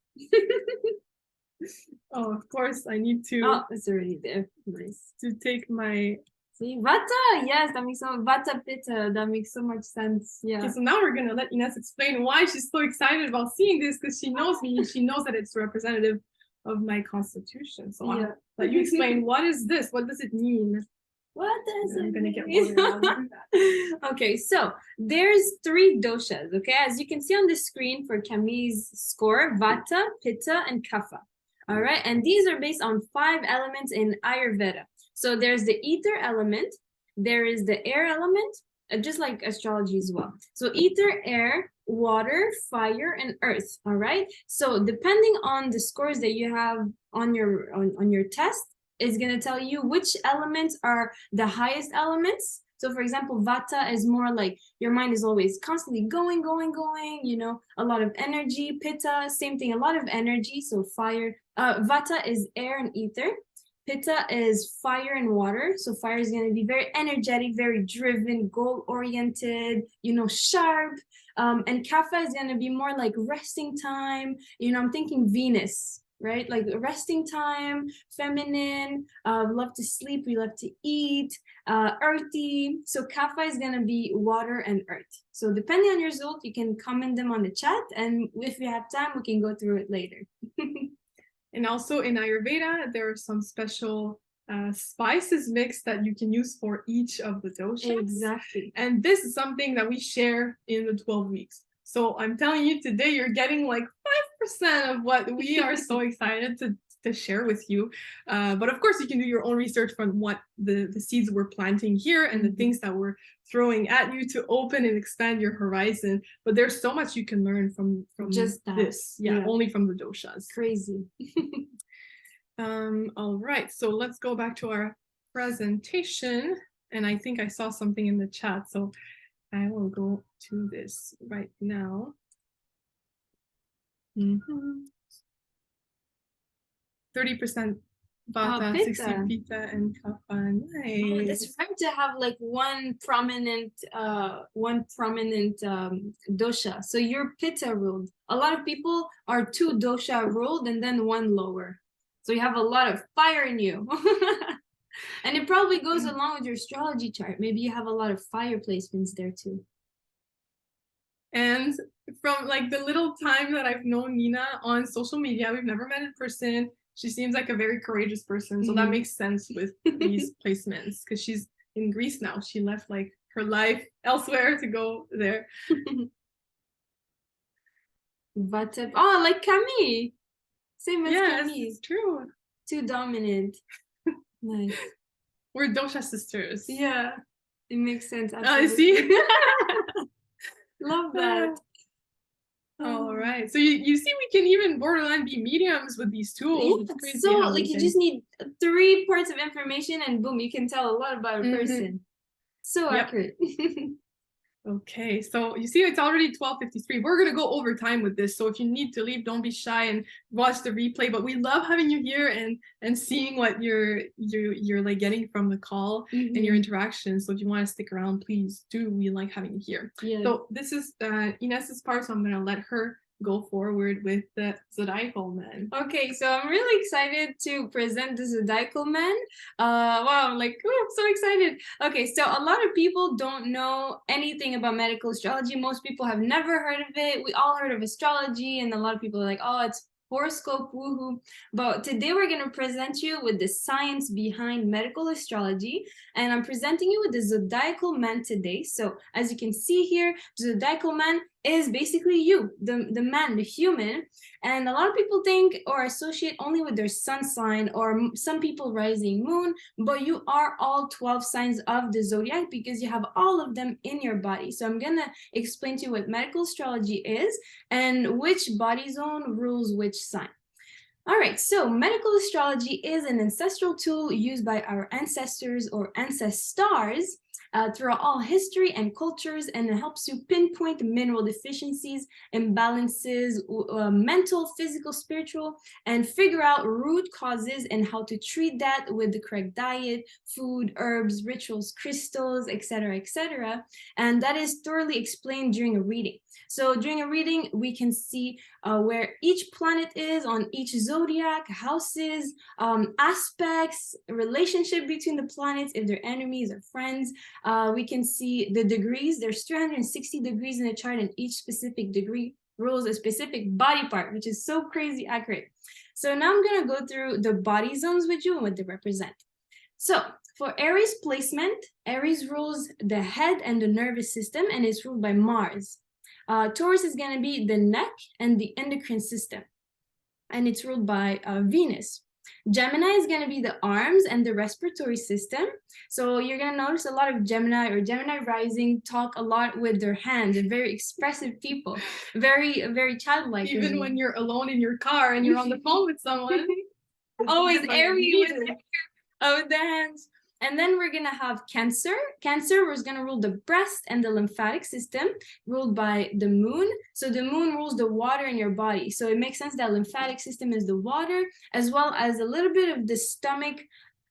Oh, of course, I need to. Oh, it's already there. Nice. To take my. See, Vata, yes, that makes Vata Pitta, that makes so much sense. Yeah. Okay, so now we're gonna let Ines explain why she's so excited about seeing this, because she knows me and she knows that it's representative of my constitution. So I'll let you explain, what is this? What does it mean? What does it mean? Get more. Okay, so there's 3 doshas, okay? As you can see on the screen for Camille's score, Vata, Pitta, and Kapha. All right, and these are based on 5 elements in Ayurveda. So there's the ether element, there is the air element, just like astrology as well. So ether, air, water, fire, and earth. All right. So depending on the scores that you have on your test, is going to tell you which elements are the highest elements. So for example, Vata is more like your mind is always constantly going, you know, a lot of energy. Pitta, same thing, a lot of energy. So fire, Vata is air and ether. Pitta is fire and water. So fire is going to be very energetic, very driven, goal-oriented, you know, sharp. And Kapha is going to be more like resting time. You know, I'm thinking Venus, right? Like resting time, feminine, love to sleep, we love to eat, earthy. So Kapha is going to be water and earth. So depending on your result, you can comment them on the chat, and if we have time, we can go through it later. And also in Ayurveda, there are some special spices mix that you can use for each of the doshas. Exactly. And this is something that we share in the 12 weeks. So I'm telling you today, you're getting like 5% of what we are so excited to share with you. But of course, you can do your own research from what the seeds we're planting here and the things that we're throwing at you to open and expand your horizon. But there's so much you can learn from just this. Yeah, only from the doshas. Crazy. All right, so let's go back to our presentation. And I think I saw something in the chat, so I will go to this right now. 30% Vata, 60 Pitta, and Kapha. Nice. Oh, it's rare to have like one prominent dosha. So you're Pitta ruled. A lot of people are 2 dosha ruled and then 1 lower. So you have a lot of fire in you. And it probably goes along with your astrology chart. Maybe you have a lot of fire placements there too. And from like the little time that I've known Nina on social media, we've never met in person. She seems like a very courageous person. So that makes sense with these placements, because she's in Greece now. She left like her life elsewhere to go there. Vata. Oh, like Camille. Same as Yes, Camille. it's true. 2 dominant. Nice. We're dosha sisters. Yeah, it makes sense. I see. Love that. All right, so you see, we can even borderline be mediums with these tools. Yeah, so like you just need 3 parts of information and boom, you can tell a lot about a person. So accurate. Okay, so you see, it's already 12:53. We're gonna go over time with this, so if you need to leave, don't be shy and watch the replay. But we love having you here and seeing what you're like getting from the call and your interactions. So if you want to stick around, please do. We like having you here. Yeah. So this is Ines's part, so I'm gonna let her go forward with the zodiacal man. Okay, so I'm really excited to present the zodiacal man. Wow, like, oh, I'm so excited. Okay, so a lot of people don't know anything about medical astrology. Most people have never heard of it. We all heard of astrology, and a lot of people are like, oh, it's horoscope, woohoo. But today we're going to present you with the science behind medical astrology, and I'm presenting you with the zodiacal man today. So as you can see here, the zodiacal man is basically you, the man, the human. And a lot of people think or associate only with their sun sign, or some people rising moon, but you are all 12 signs of the zodiac because you have all of them in your body. So I'm gonna explain to you what medical astrology is and which body zone rules which sign. All right, so medical astrology is an ancestral tool used by our ancestors or ancestors throughout all history and cultures, and it helps you pinpoint mineral deficiencies, imbalances, mental, physical, spiritual, and figure out root causes and how to treat that with the correct diet, food, herbs, rituals, crystals, etc., etc. And that is thoroughly explained during a reading. So during a reading, we can see where each planet is on each zodiac, houses, aspects, relationship between the planets, if they're enemies or friends. We can see the degrees. There's 360 degrees in the chart, and each specific degree rules a specific body part, which is so crazy accurate. So now I'm going to go through the body zones with you and what they represent. So for Aries placement, Aries rules the head and the nervous system, and it's ruled by Mars. Taurus is going to be the neck and the endocrine system, and it's ruled by Venus. Gemini is going to be the arms and the respiratory system. So you're going to notice a lot of Gemini or Gemini rising talk a lot with their hands. They're very expressive people, very childlike. Even when you're alone in your car and you're on the phone with someone. Always airy with the hands. And then we're going to have Cancer. Cancer is going to rule the breast and the lymphatic system, ruled by the moon. So the moon rules the water in your body. So it makes sense that lymphatic system is the water, as well as a little bit of the stomach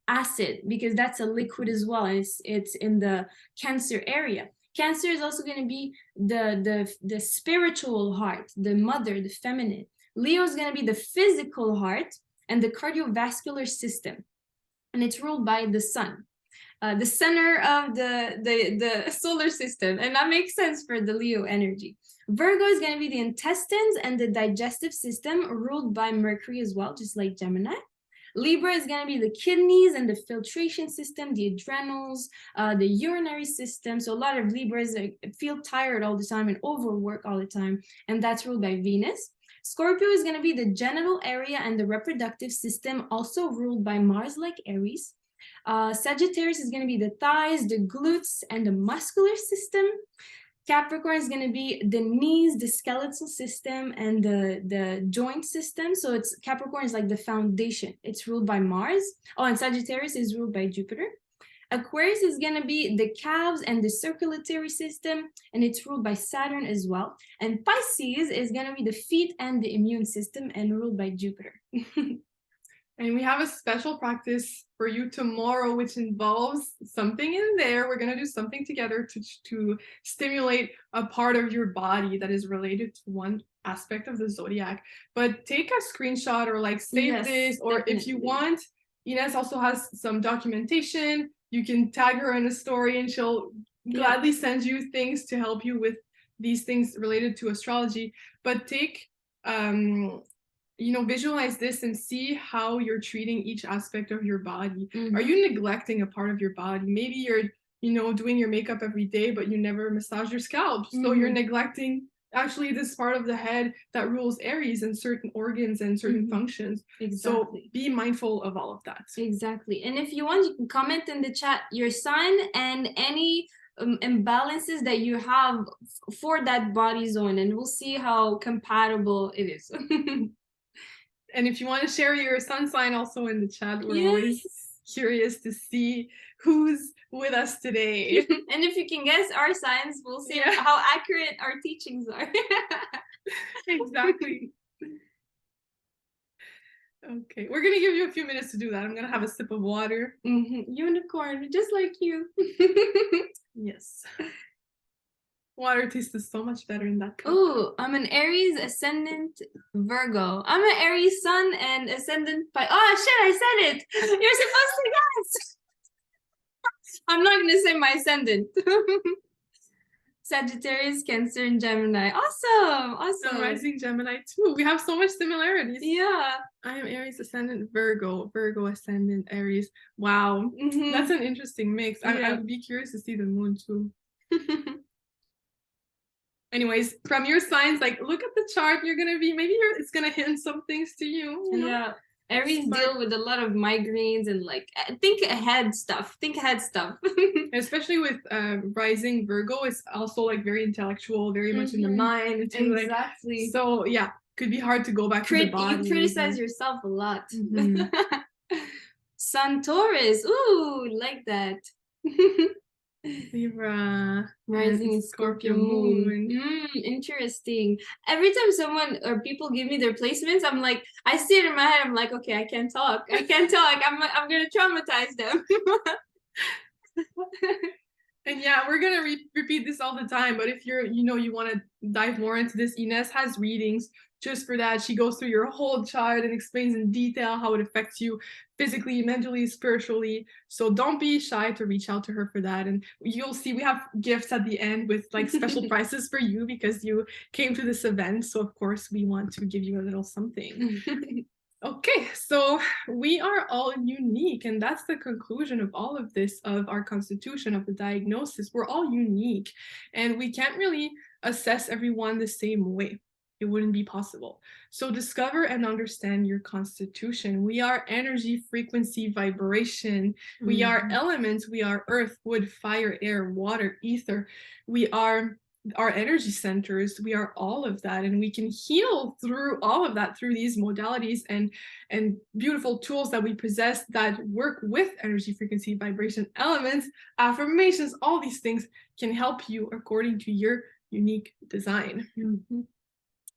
acid, because that's a liquid as well. It's in the Cancer area. Cancer is also going to be the spiritual heart, the mother, the feminine. Leo is going to be the physical heart and the cardiovascular system. And it's ruled by the sun, the center of the solar system. And that makes sense for the Leo energy. Virgo is going to be the intestines and the digestive system, ruled by Mercury as well, just like Gemini. Libra is going to be the kidneys and the filtration system, the adrenals, the urinary system. So a lot of Libras feel tired all the time and overwork all the time. And that's ruled by Venus. Scorpio is going to be the genital area and the reproductive system, also ruled by Mars, like Aries. Sagittarius is going to be the thighs, the glutes, and the muscular system. Capricorn is going to be the knees, the skeletal system, and the joint system. So it's Capricorn is like the foundation. It's ruled by Mars. Oh, and Sagittarius is ruled by Jupiter. Aquarius is going to be the calves and the circulatory system, and it's ruled by Saturn as well. And Pisces is going to be the feet and the immune system, and ruled by Jupiter. And we have a special practice for you tomorrow, which involves something in there. We're going to do something together to stimulate a part of your body that is related to one aspect of the zodiac. But take a screenshot or like save this, or definitely. If you want, Ines also has some documentation. You can tag her in a story and she'll gladly send you things to help you with these things related to astrology. But take visualize this and see how you're treating each aspect of your body. Are you neglecting a part of your body? Maybe you're doing your makeup every day, but you never massage your scalp. So you're neglecting actually this part of the head that rules Aries and certain organs and certain functions. Exactly. So be mindful of all of that. Exactly. And if you want, you can comment in the chat your sign and any imbalances that you have for that body zone, and we'll see how compatible it is. And if you want to share your sun sign also in the chat, we're always curious to see who's with us today. And if you can guess our signs, we'll see how accurate our teachings are. Exactly. Okay, we're going to give you a few minutes to do that. I'm going to have a sip of water. Unicorn, just like you. Yes. Water tastes so much better in that cup. Oh, I'm an Aries ascendant Virgo. I'm an Aries sun and ascendant by. Oh shit, I said it. You're supposed to guess. I'm not gonna say my ascendant. Sagittarius, Cancer, and Gemini. Awesome. I'm rising Gemini too. We have so much similarities. Yeah. I am Aries ascendant Virgo. Virgo ascendant Aries. Wow. That's an interesting mix. I would be curious to see the moon too. Anyways, from your signs, like look at the chart. You're gonna be it's gonna hint some things to you. Yeah. Aries deal with a lot of migraines and like think ahead stuff. Especially with rising Virgo, it's also like very intellectual, very much in the mind. Exactly. So yeah, could be hard to go back to the body. You criticize yourself a lot. Sun Taurus. Ooh, like that. Libra, rising in Scorpio moon. Interesting. Every time someone or people give me their placements, I'm like, I see it in my head. I'm like, okay, I can't talk. I'm gonna traumatize them. And yeah, we're gonna repeat this all the time. But if you want to dive more into this, Ines has readings just for that. She goes through your whole chart and explains in detail how it affects you physically, mentally, spiritually. So don't be shy to reach out to her for that. And you'll see we have gifts at the end with like special prices for you because you came to this event. So of course we want to give you a little something. Okay, so we are all unique, and that's the conclusion of all of this, of our constitution, of the diagnosis. We're all unique, and we can't really assess everyone the same way. It wouldn't be possible. So discover and understand your constitution. We are energy, frequency, vibration. We are elements. We are earth, wood, fire, air, water, ether. We are our energy centers. We are all of that, and we can heal through all of that through these modalities and beautiful tools that we possess that work with energy, frequency, vibration, elements, affirmations. All these things can help you according to your unique design.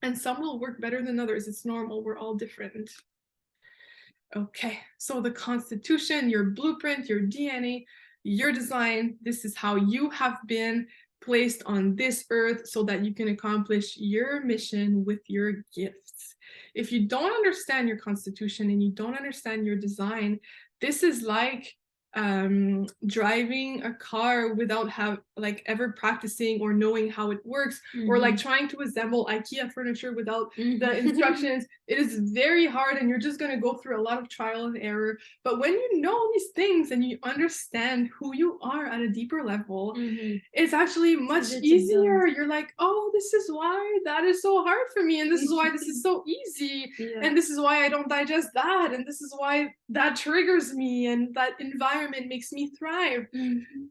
And some will work better than others. It's normal. We're all different. Okay, so the constitution, your blueprint, your DNA, your design, this is how you have been placed on this earth so that you can accomplish your mission with your gifts. If you don't understand your constitution and you don't understand your design, this is like driving a car without ever practicing or knowing how it works, or like trying to assemble IKEA furniture without the instructions. It is very hard, and you're just going to go through a lot of trial and error. But when you know these things and you understand who you are at a deeper level, it's actually much easier. You're like, oh, this is why that is so hard for me, and this is why this is so easy, and this is why I don't digest that, and this is why that triggers me, and that environment makes me thrive.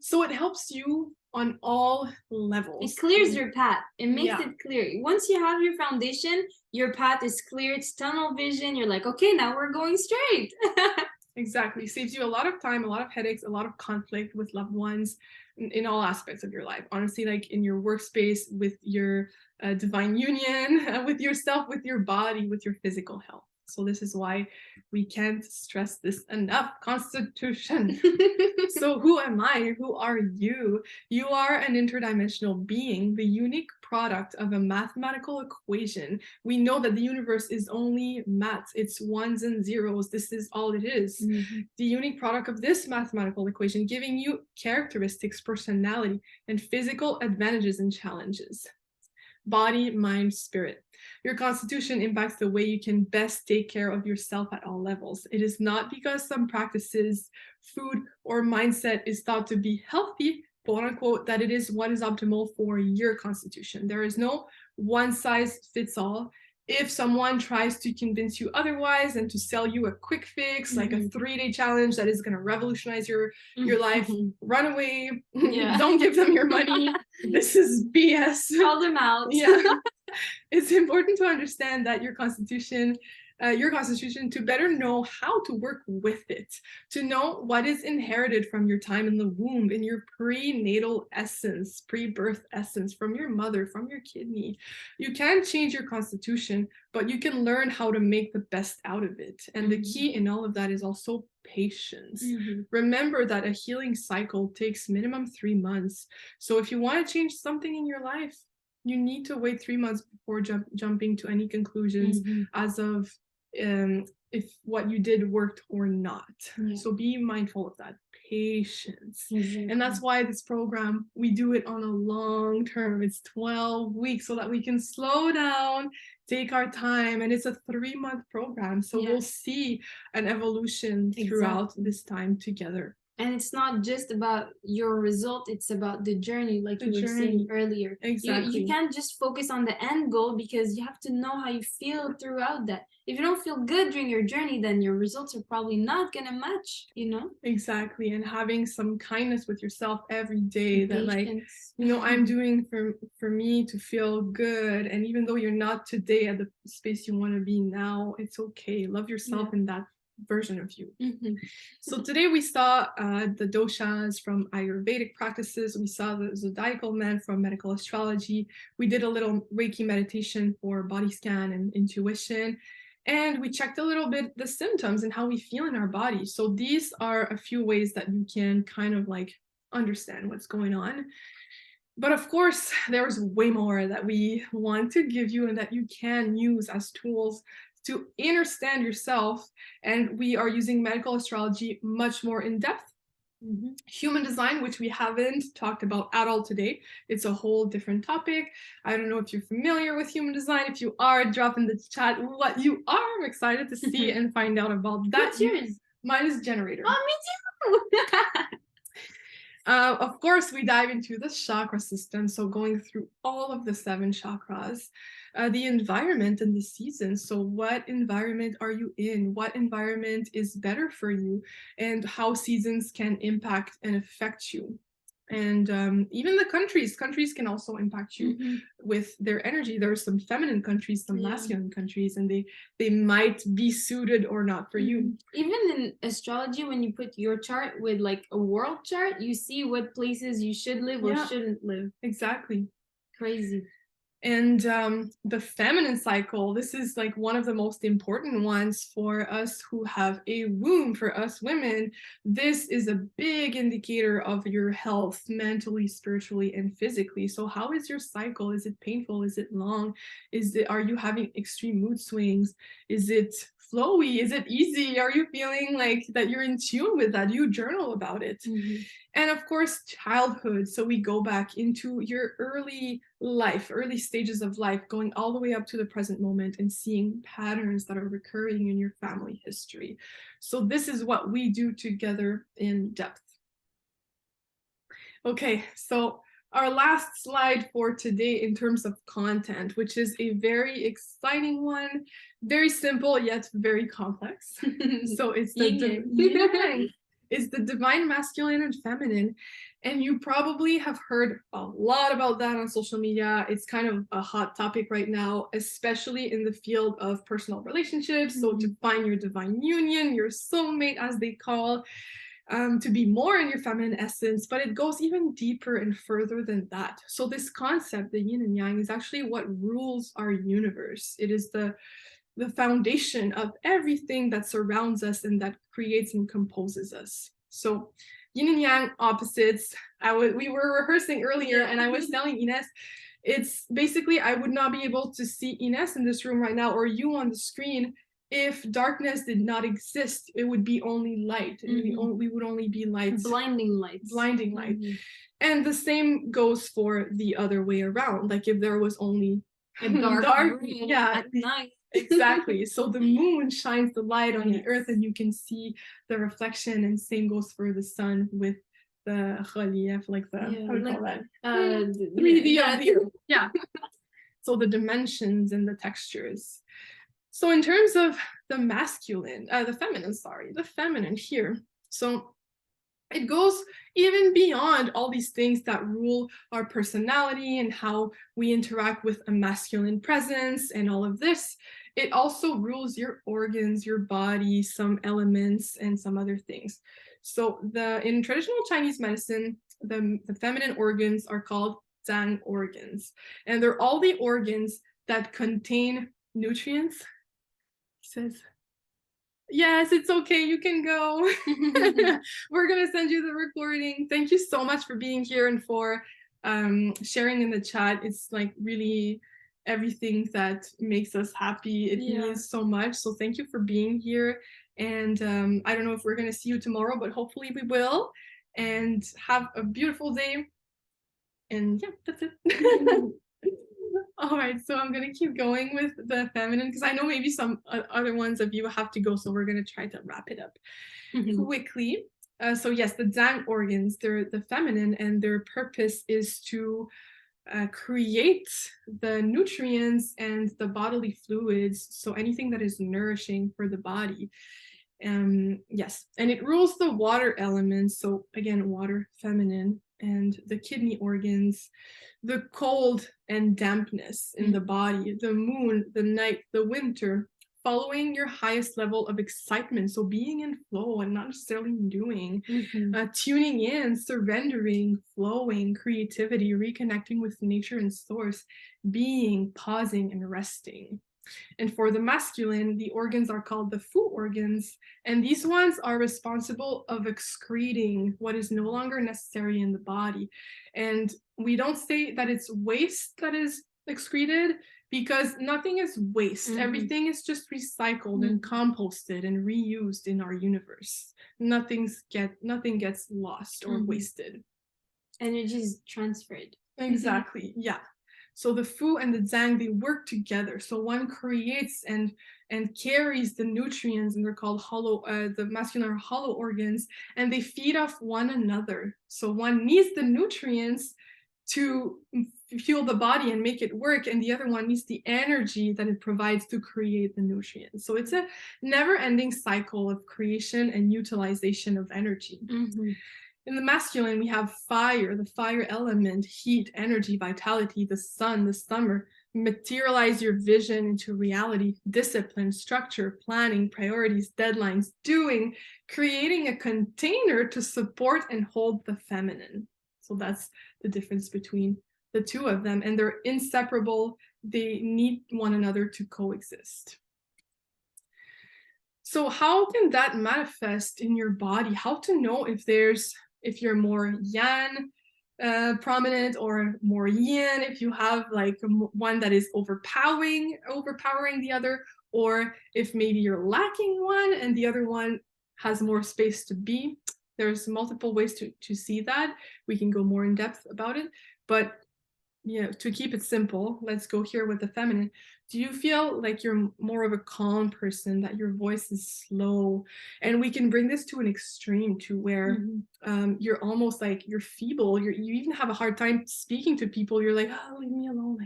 So it helps you on all levels. It clears your path. It makes it clear. Once you have your foundation, your path is clear. It's tunnel vision. You're like, okay, now we're going straight. Exactly. Saves you a lot of time, a lot of headaches, a lot of conflict with loved ones in all aspects of your life. Honestly, like in your workspace, with your divine union, with yourself, with your body, with your physical health. So this is why we can't stress this enough. Constitution. So who am I? Who are you? You are an interdimensional being, the unique product of a mathematical equation. We know that the universe is only math. It's ones and zeros. This is all it is. The unique product of this mathematical equation, giving you characteristics, personality, and physical advantages and challenges. Body, mind, spirit. Your constitution impacts the way you can best take care of yourself at all levels. It is not because some practices, food, or mindset is thought to be healthy, quote unquote, that it is what is optimal for your constitution. There is no one size fits all. If someone tries to convince you otherwise and to sell you a quick fix, like a 3-day challenge that is going to revolutionize your life, run away. Don't give them your money. This is BS. Call them out. It's important to understand that your constitution, to better know how to work with it, to know what is inherited from your time in the womb, in your prenatal essence, pre-birth essence, from your mother, from your kidney. You can't change your constitution, but you can learn how to make the best out of it. And the key in all of that is also patience. Remember that a healing cycle takes minimum 3 months. So if you want to change something in your life, you need to wait 3 months before jumping to any conclusions as of if what you did worked or not. So be mindful of that. Patience. And that's why this program, we do it on a long term. It's 12 weeks so that we can slow down, take our time, and it's a 3-month program. So we'll see an evolution throughout this time together. And it's not just about your result, it's about the journey, like you were saying earlier. Exactly. You can't just focus on the end goal, because you have to know how you feel throughout that. If you don't feel good during your journey, then your results are probably not going to match, you know? Exactly. And having some kindness with yourself every day, that like, you know, I'm doing for me to feel good. And even though you're not today at the space you want to be now, it's okay. Love yourself in that version of you. So today we saw the doshas from Ayurvedic practices. We saw the zodiacal man from medical astrology. We did a little Reiki meditation for body scan and intuition. And we checked a little bit the symptoms and how we feel in our body. So these are a few ways that you can kind of like understand what's going on. But of course, there's way more that we want to give you and that you can use as tools to understand yourself. And we are using medical astrology much more in depth. Human design, which we haven't talked about at all today. It's a whole different topic. I don't know if you're familiar with human design. If you are, drop in the chat what you are. I'm excited to see and find out about that. What's yours? Mine is generator. Oh, me too. Of course, we dive into the chakra system, so going through all of the 7 chakras, the environment and the seasons. So what environment are you in? What environment is better for you? And how seasons can impact and affect you. And even the countries can also impact you with their energy. There are some feminine countries, some masculine countries, and they might be suited or not for you. Even in astrology, when you put your chart with like a world chart, you see what places you should live or shouldn't live. Exactly. Crazy. And the feminine cycle, this is like one of the most important ones for us who have a womb, for us women. This is a big indicator of your health, mentally, spiritually, and physically. So how is your cycle? Is it painful? Is it long? Are you having extreme mood swings? Is it flowy? Is it easy? Are you feeling like that you're in tune with that? You journal about it. Mm-hmm. And of course, childhood. So we go back into your early life, early stages of life, going all the way up to the present moment and seeing patterns that are recurring in your family history. So this is what we do together in depth. Okay, so our last slide for today in terms of content, which is a very exciting one, very simple yet very complex. So it's the is the divine masculine and feminine. And you probably have heard a lot about that on social media. It's kind of a hot topic right now, especially in the field of personal relationships. So to find your divine union, your soulmate, as they call, to be more in your feminine essence, but it goes even deeper and further than that. So this concept, the yin and yang, is actually what rules our universe. It is the foundation of everything that surrounds us and that creates and composes us. So yin and yang, opposites. We were rehearsing earlier, and I was telling Ines, it's basically, I would not be able to see Ines in this room right now or you on the screen if darkness did not exist. It would be only light. We would only be light. Blinding light. Blinding light. And the same goes for the other way around. Like if there was only a dark room at night. Exactly. So the moon shines the light on the earth and you can see the reflection, and same goes for the sun with the relief, like the, how do you call that? 3D of the earth. Yeah. So the dimensions and the textures. So in terms of the masculine, the feminine here. So it goes even beyond all these things that rule our personality and how we interact with a masculine presence and all of this. It also rules your organs, your body, some elements, and some other things. So in traditional Chinese medicine, the feminine organs are called Zang organs. And they're all the organs that contain nutrients. He says, yes, it's okay, you can go. We're gonna send you the recording. Thank you so much for being here and for sharing in the chat. It's like really everything that makes us happy. It means so much. So thank you for being here. And I don't know if we're gonna see you tomorrow, but hopefully we will. And have a beautiful day. And yeah, that's it. All right, so I'm gonna keep going with the feminine because I know maybe some other ones of you have to go, so we're gonna try to wrap it up quickly. So yes, the Zang organs, they're the feminine, and their purpose is to create the nutrients and the bodily fluids, so anything that is nourishing for the body. Yes, and it rules the water elements, so again, water, feminine, and the kidney organs, the cold and dampness in the body, the moon, the night, the winter, following your highest level of excitement, so being in flow and not necessarily doing, tuning in, surrendering, flowing, creativity, reconnecting with nature and source, being, pausing, and resting. And for the masculine, the organs are called the Fu organs, and these ones are responsible of excreting what is no longer necessary in the body. And we don't say that it's waste that is excreted, because nothing is waste. Everything is just recycled and composted and reused in our universe. Nothing gets lost or wasted. Energy is transferred. Exactly. Yeah. So the Fu and the Zang, they work together. So one creates and carries the nutrients, and they're called the masculine are hollow organs, and they feed off one another. So one needs the nutrients to fuel the body and make it work, and the other one needs the energy that it provides to create the nutrients. So it's a never-ending cycle of creation and utilization of energy. In the masculine, we have fire, the fire element, heat, energy, vitality, the sun, the summer, materialize your vision into reality, discipline, structure, planning, priorities, deadlines, doing, creating a container to support and hold the feminine. So that's the difference between the two of them, and they're inseparable. They need one another to coexist. So how can that manifest in your body? How to know if you're more yang prominent or more yin, if you have like one that is overpowering the other, or if maybe you're lacking one and the other one has more space to be. There's multiple ways to see that. We can go more in depth about it, but to keep it simple, let's go here with the feminine. Do you feel like you're more of a calm person, that your voice is slow? And we can bring this to an extreme to where you're almost like you're feeble. You even have a hard time speaking to people. You're like, oh, leave me alone.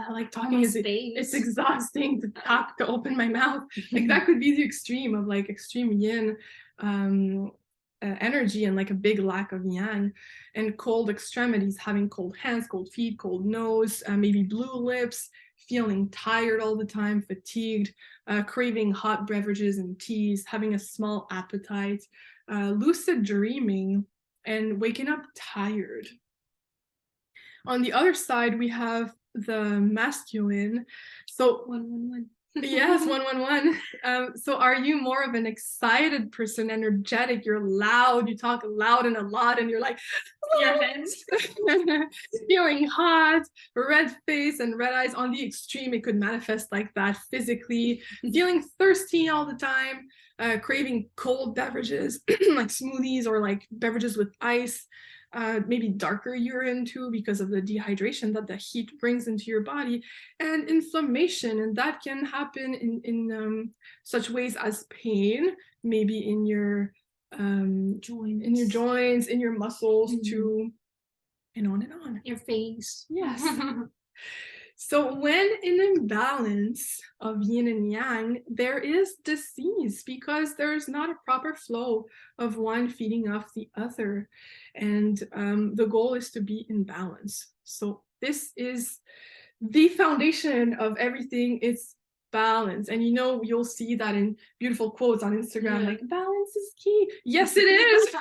Like talking it's exhausting to talk, to open my mouth. Like that could be the extreme of like extreme yin energy and like a big lack of yang. And cold extremities, having cold hands, cold feet, cold nose, maybe blue lips, feeling tired all the time, fatigued, craving hot beverages and teas, having a small appetite, lucid dreaming, and waking up tired. On the other side, we have the masculine. So 111. Yes, 111. So are you more of an excited person, energetic, you're loud, you talk loud and a lot, and you're like your hands feeling hot, red face and red eyes? On the extreme, it could manifest like that physically, feeling thirsty all the time, craving cold beverages like smoothies or like beverages with ice, maybe darker urine too because of the dehydration that the heat brings into your body, and inflammation. And that can happen in such ways as pain, maybe in your joints, in your muscles too, and on and on. Your face. Yes. So when in imbalance of yin and yang, there is disease because there's not a proper flow of one feeding off the other. And the goal is to be in balance. So this is the foundation of everything. It's balance. And you'll see that in beautiful quotes on Instagram, like balance is key. Yes, it is.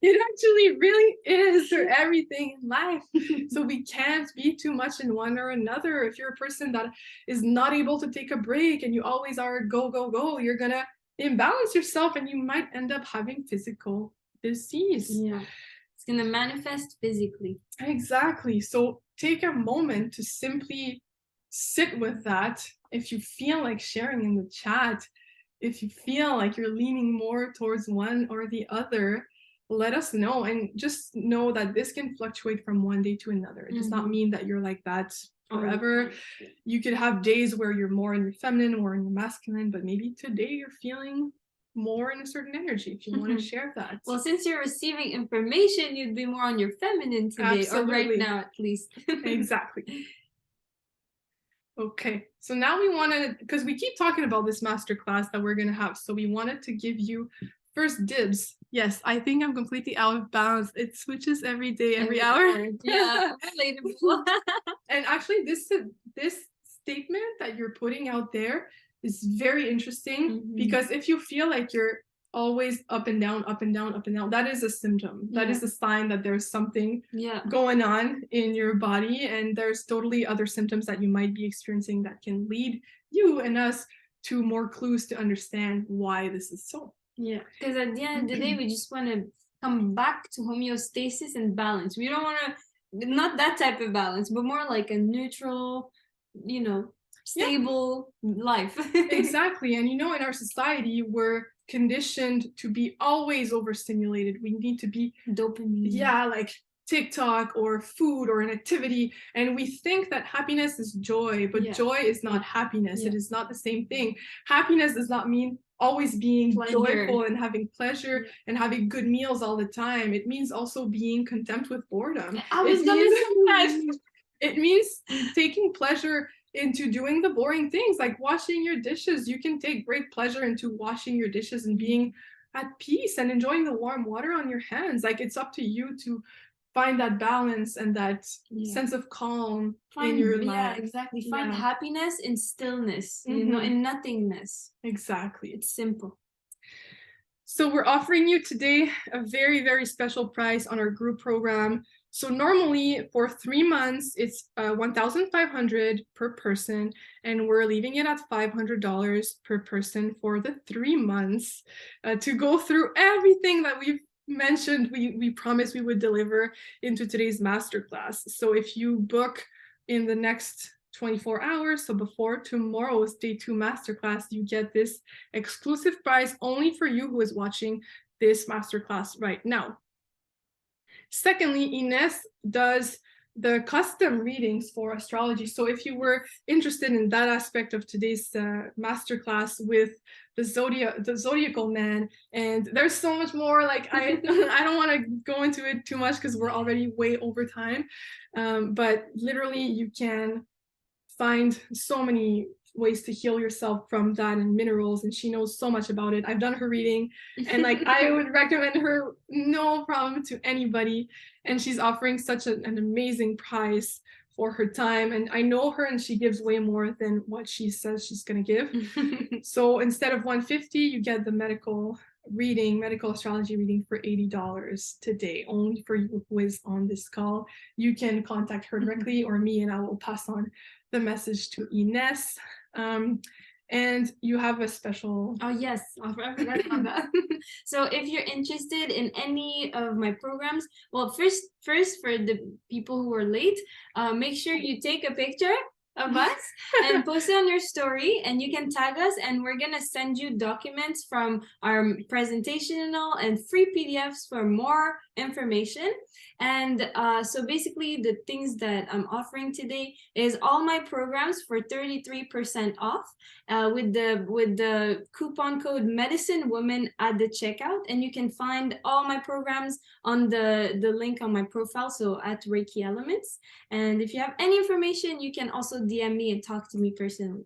It actually really is for everything in life. So we can't be too much in one or another. If you're a person that is not able to take a break and you always are go, go, go, you're gonna imbalance yourself and you might end up having physical disease. Yeah. It's gonna manifest physically. Exactly. So take a moment to simply sit with that. If you feel like sharing in the chat, if you feel like you're leaning more towards one or the other, let us know. And just know that this can fluctuate from one day to another. It does not mean that you're like that forever. You could have days where you're more in your feminine or in your masculine, but maybe today you're feeling more in a certain energy, if you want to share that. Well, since you're receiving information, you'd be more on your feminine today. Absolutely. Or right now at least. Exactly. Okay, so now we wanted, because we keep talking about this masterclass that we're going to have, so we wanted to give you first dibs. Yes, I think I'm completely out of balance. It switches every day, every hour. Yeah, relatable. And actually, this statement that you're putting out there is very interesting, because if you feel like you're always up and down, up and down, up and down, that is a symptom. That is a sign that there's something going on in your body, and there's totally other symptoms that you might be experiencing that can lead you and us to more clues to understand why this is so. Yeah, because at the end of the day, we just want to come back to homeostasis and balance. We don't want to, not that type of balance, but more like a neutral, stable life. Exactly. And in our society, we're conditioned to be always overstimulated. We need to be dopamine. Yeah, like TikTok or food or an activity. And we think that happiness is joy, but joy is not happiness. It is not the same thing. Happiness does not mean always being joyful and having pleasure and having good meals all the time. It means also being content with boredom. It means taking pleasure into doing the boring things like washing your dishes. You can take great pleasure into washing your dishes and being at peace and enjoying the warm water on your hands. Like, it's up to you to find that balance and that sense of calm in your life. Exactly. Find happiness in stillness, in nothingness. Exactly. It's simple. So we're offering you today a very, very special price on our group program. So normally for 3 months, it's $1,500 per person, and we're leaving it at $500 per person for the 3 months to go through everything that we've mentioned we promised we would deliver into today's masterclass. So if you book in the next 24 hours, so before tomorrow's day 2 masterclass, you get this exclusive price only for you who is watching this masterclass right now. Secondly, Ines does the custom readings for astrology. So if you were interested in that aspect of today's masterclass with the zodiacal man, and there's so much more, like I don't want to go into it too much because we're already way over time, but literally you can find so many ways to heal yourself from that, and minerals, and she knows so much about it. I've done her reading, and like I would recommend her no problem to anybody, and she's offering such an amazing price for her time, and I know her, and she gives way more than what she says she's going to give. So instead of $150, you get the medical astrology reading for $80 today, only for you who is on this call. You can contact her directly or me, and I will pass on the message to Ines. And you have a special... Oh yes, I forgot about that. So if you're interested in any of my programs, well, first for the people who are late, make sure you take a picture of us and post it on your story, and you can tag us, and we're gonna send you documents from our presentational and free PDFs for more information. And so basically the things that I'm offering today is all my programs for 33% off with the coupon code medicine woman at the checkout, and you can find all my programs on the link on my profile, so at Reiki Elements. And if you have any information, you can also DM me and talk to me personally.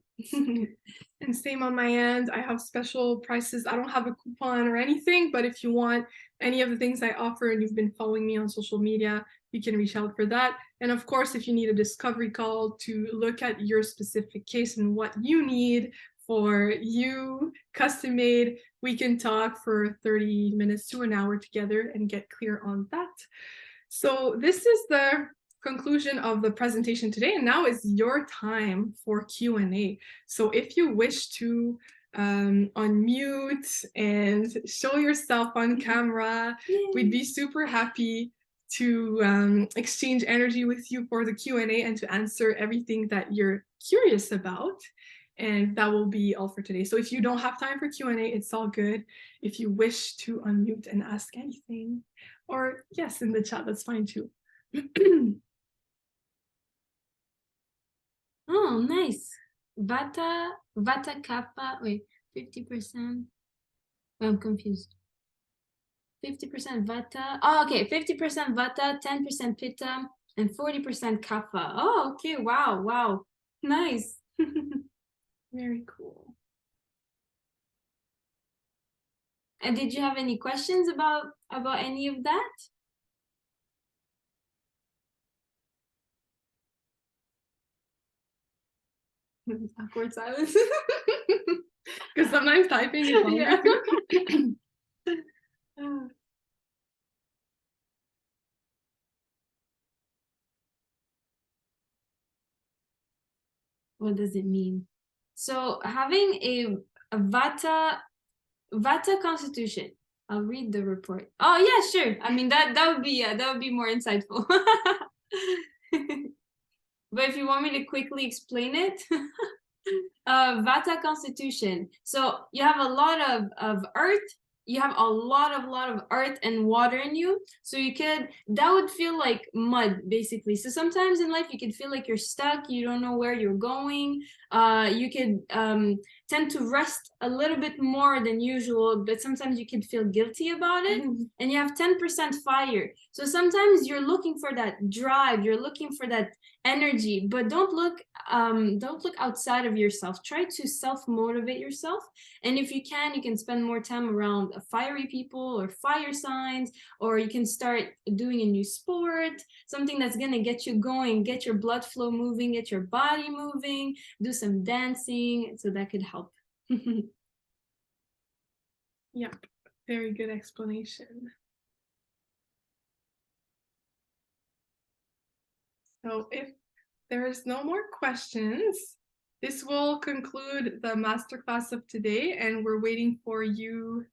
And same on my end, I have special prices. I don't have a coupon or anything, but if you want any of the things I offer and you've been following me on social media, you can reach out for that. And of course, if you need a discovery call to look at your specific case and what you need for you, custom made, we can talk for 30 minutes to an hour together and get clear on that. So this is the conclusion of the presentation today, and now is your time for Q&A. So if you wish to unmute and show yourself on camera, we'd be super happy to exchange energy with you for the Q&A and to answer everything that you're curious about. And that will be all for today. So if you don't have time for Q&A, it's all good. If you wish to unmute and ask anything, or yes, in the chat, that's fine too. Oh, nice. Vata Kappa, wait, 50%. I'm confused. 50% Vata. Oh, okay, 50% Vata, 10% Pitta, and 40% Kappa. Oh, okay, wow. Nice. Very cool. And did you have any questions about any of that? Awkward silence. Because sometimes typing is longer. What does it mean? So having a Vata constitution. I'll read the report. Oh yeah, sure. I mean that would be more insightful. But if you want me to quickly explain it, Vata constitution. So you have a lot of earth. You have a lot of earth and water in you. So that would feel like mud, basically. So sometimes in life you could feel like you're stuck. You don't know where you're going. You could tend to rest a little bit more than usual, but sometimes you can feel guilty about it. And you have 10% fire. So sometimes you're looking for that drive. You're looking for that energy, but don't look outside of yourself. Try to self-motivate yourself, and if you can spend more time around fiery people or fire signs, or you can start doing a new sport, something that's going to get you going, get your blood flow moving, get your body moving, do some dancing, so that could help. Yeah, Very good explanation. So if there is no more questions, this will conclude the masterclass of today, and we're waiting for you.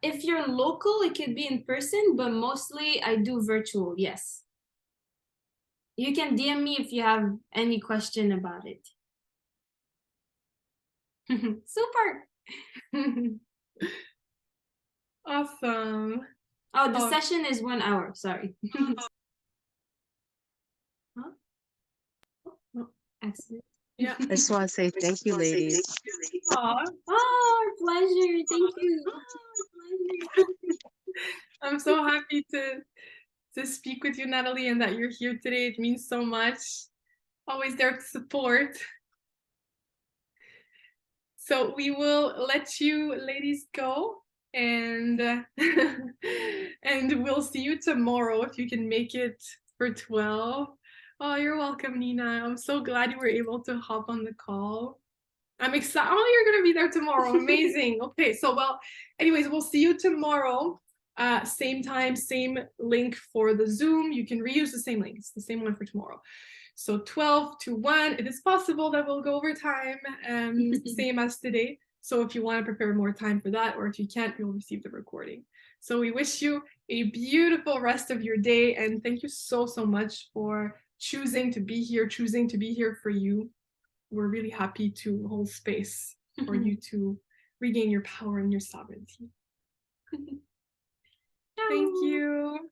If you're local, it could be in person, but mostly I do virtual, yes. You can DM me if you have any question about it. Super. Awesome. Oh, the session is 1 hour, sorry. Huh? Oh, accident. Yeah. I just want to say thank you, ladies. Aw, Oh, our pleasure. Thank you. I'm so happy to speak with you, Natalie, and that you're here today. It means so much. Always there to support. So we will let you ladies go, and and we'll see you tomorrow if you can make it for 12. Oh, you're welcome, Nina. I'm so glad you were able to hop on the call. I'm excited. Oh, you're gonna be there tomorrow. Amazing. Okay, so well, anyways, we'll see you tomorrow. Same time, same link for the Zoom. You can reuse the same link. It's the same one for tomorrow. So 12 to 1. It is possible that we'll go over time, same as today. So if you want to prepare more time for that, or if you can't, you'll receive the recording. So we wish you a beautiful rest of your day, and thank you so much for choosing to be here for you. We're really happy to hold space for you to regain your power and your sovereignty. Thank you.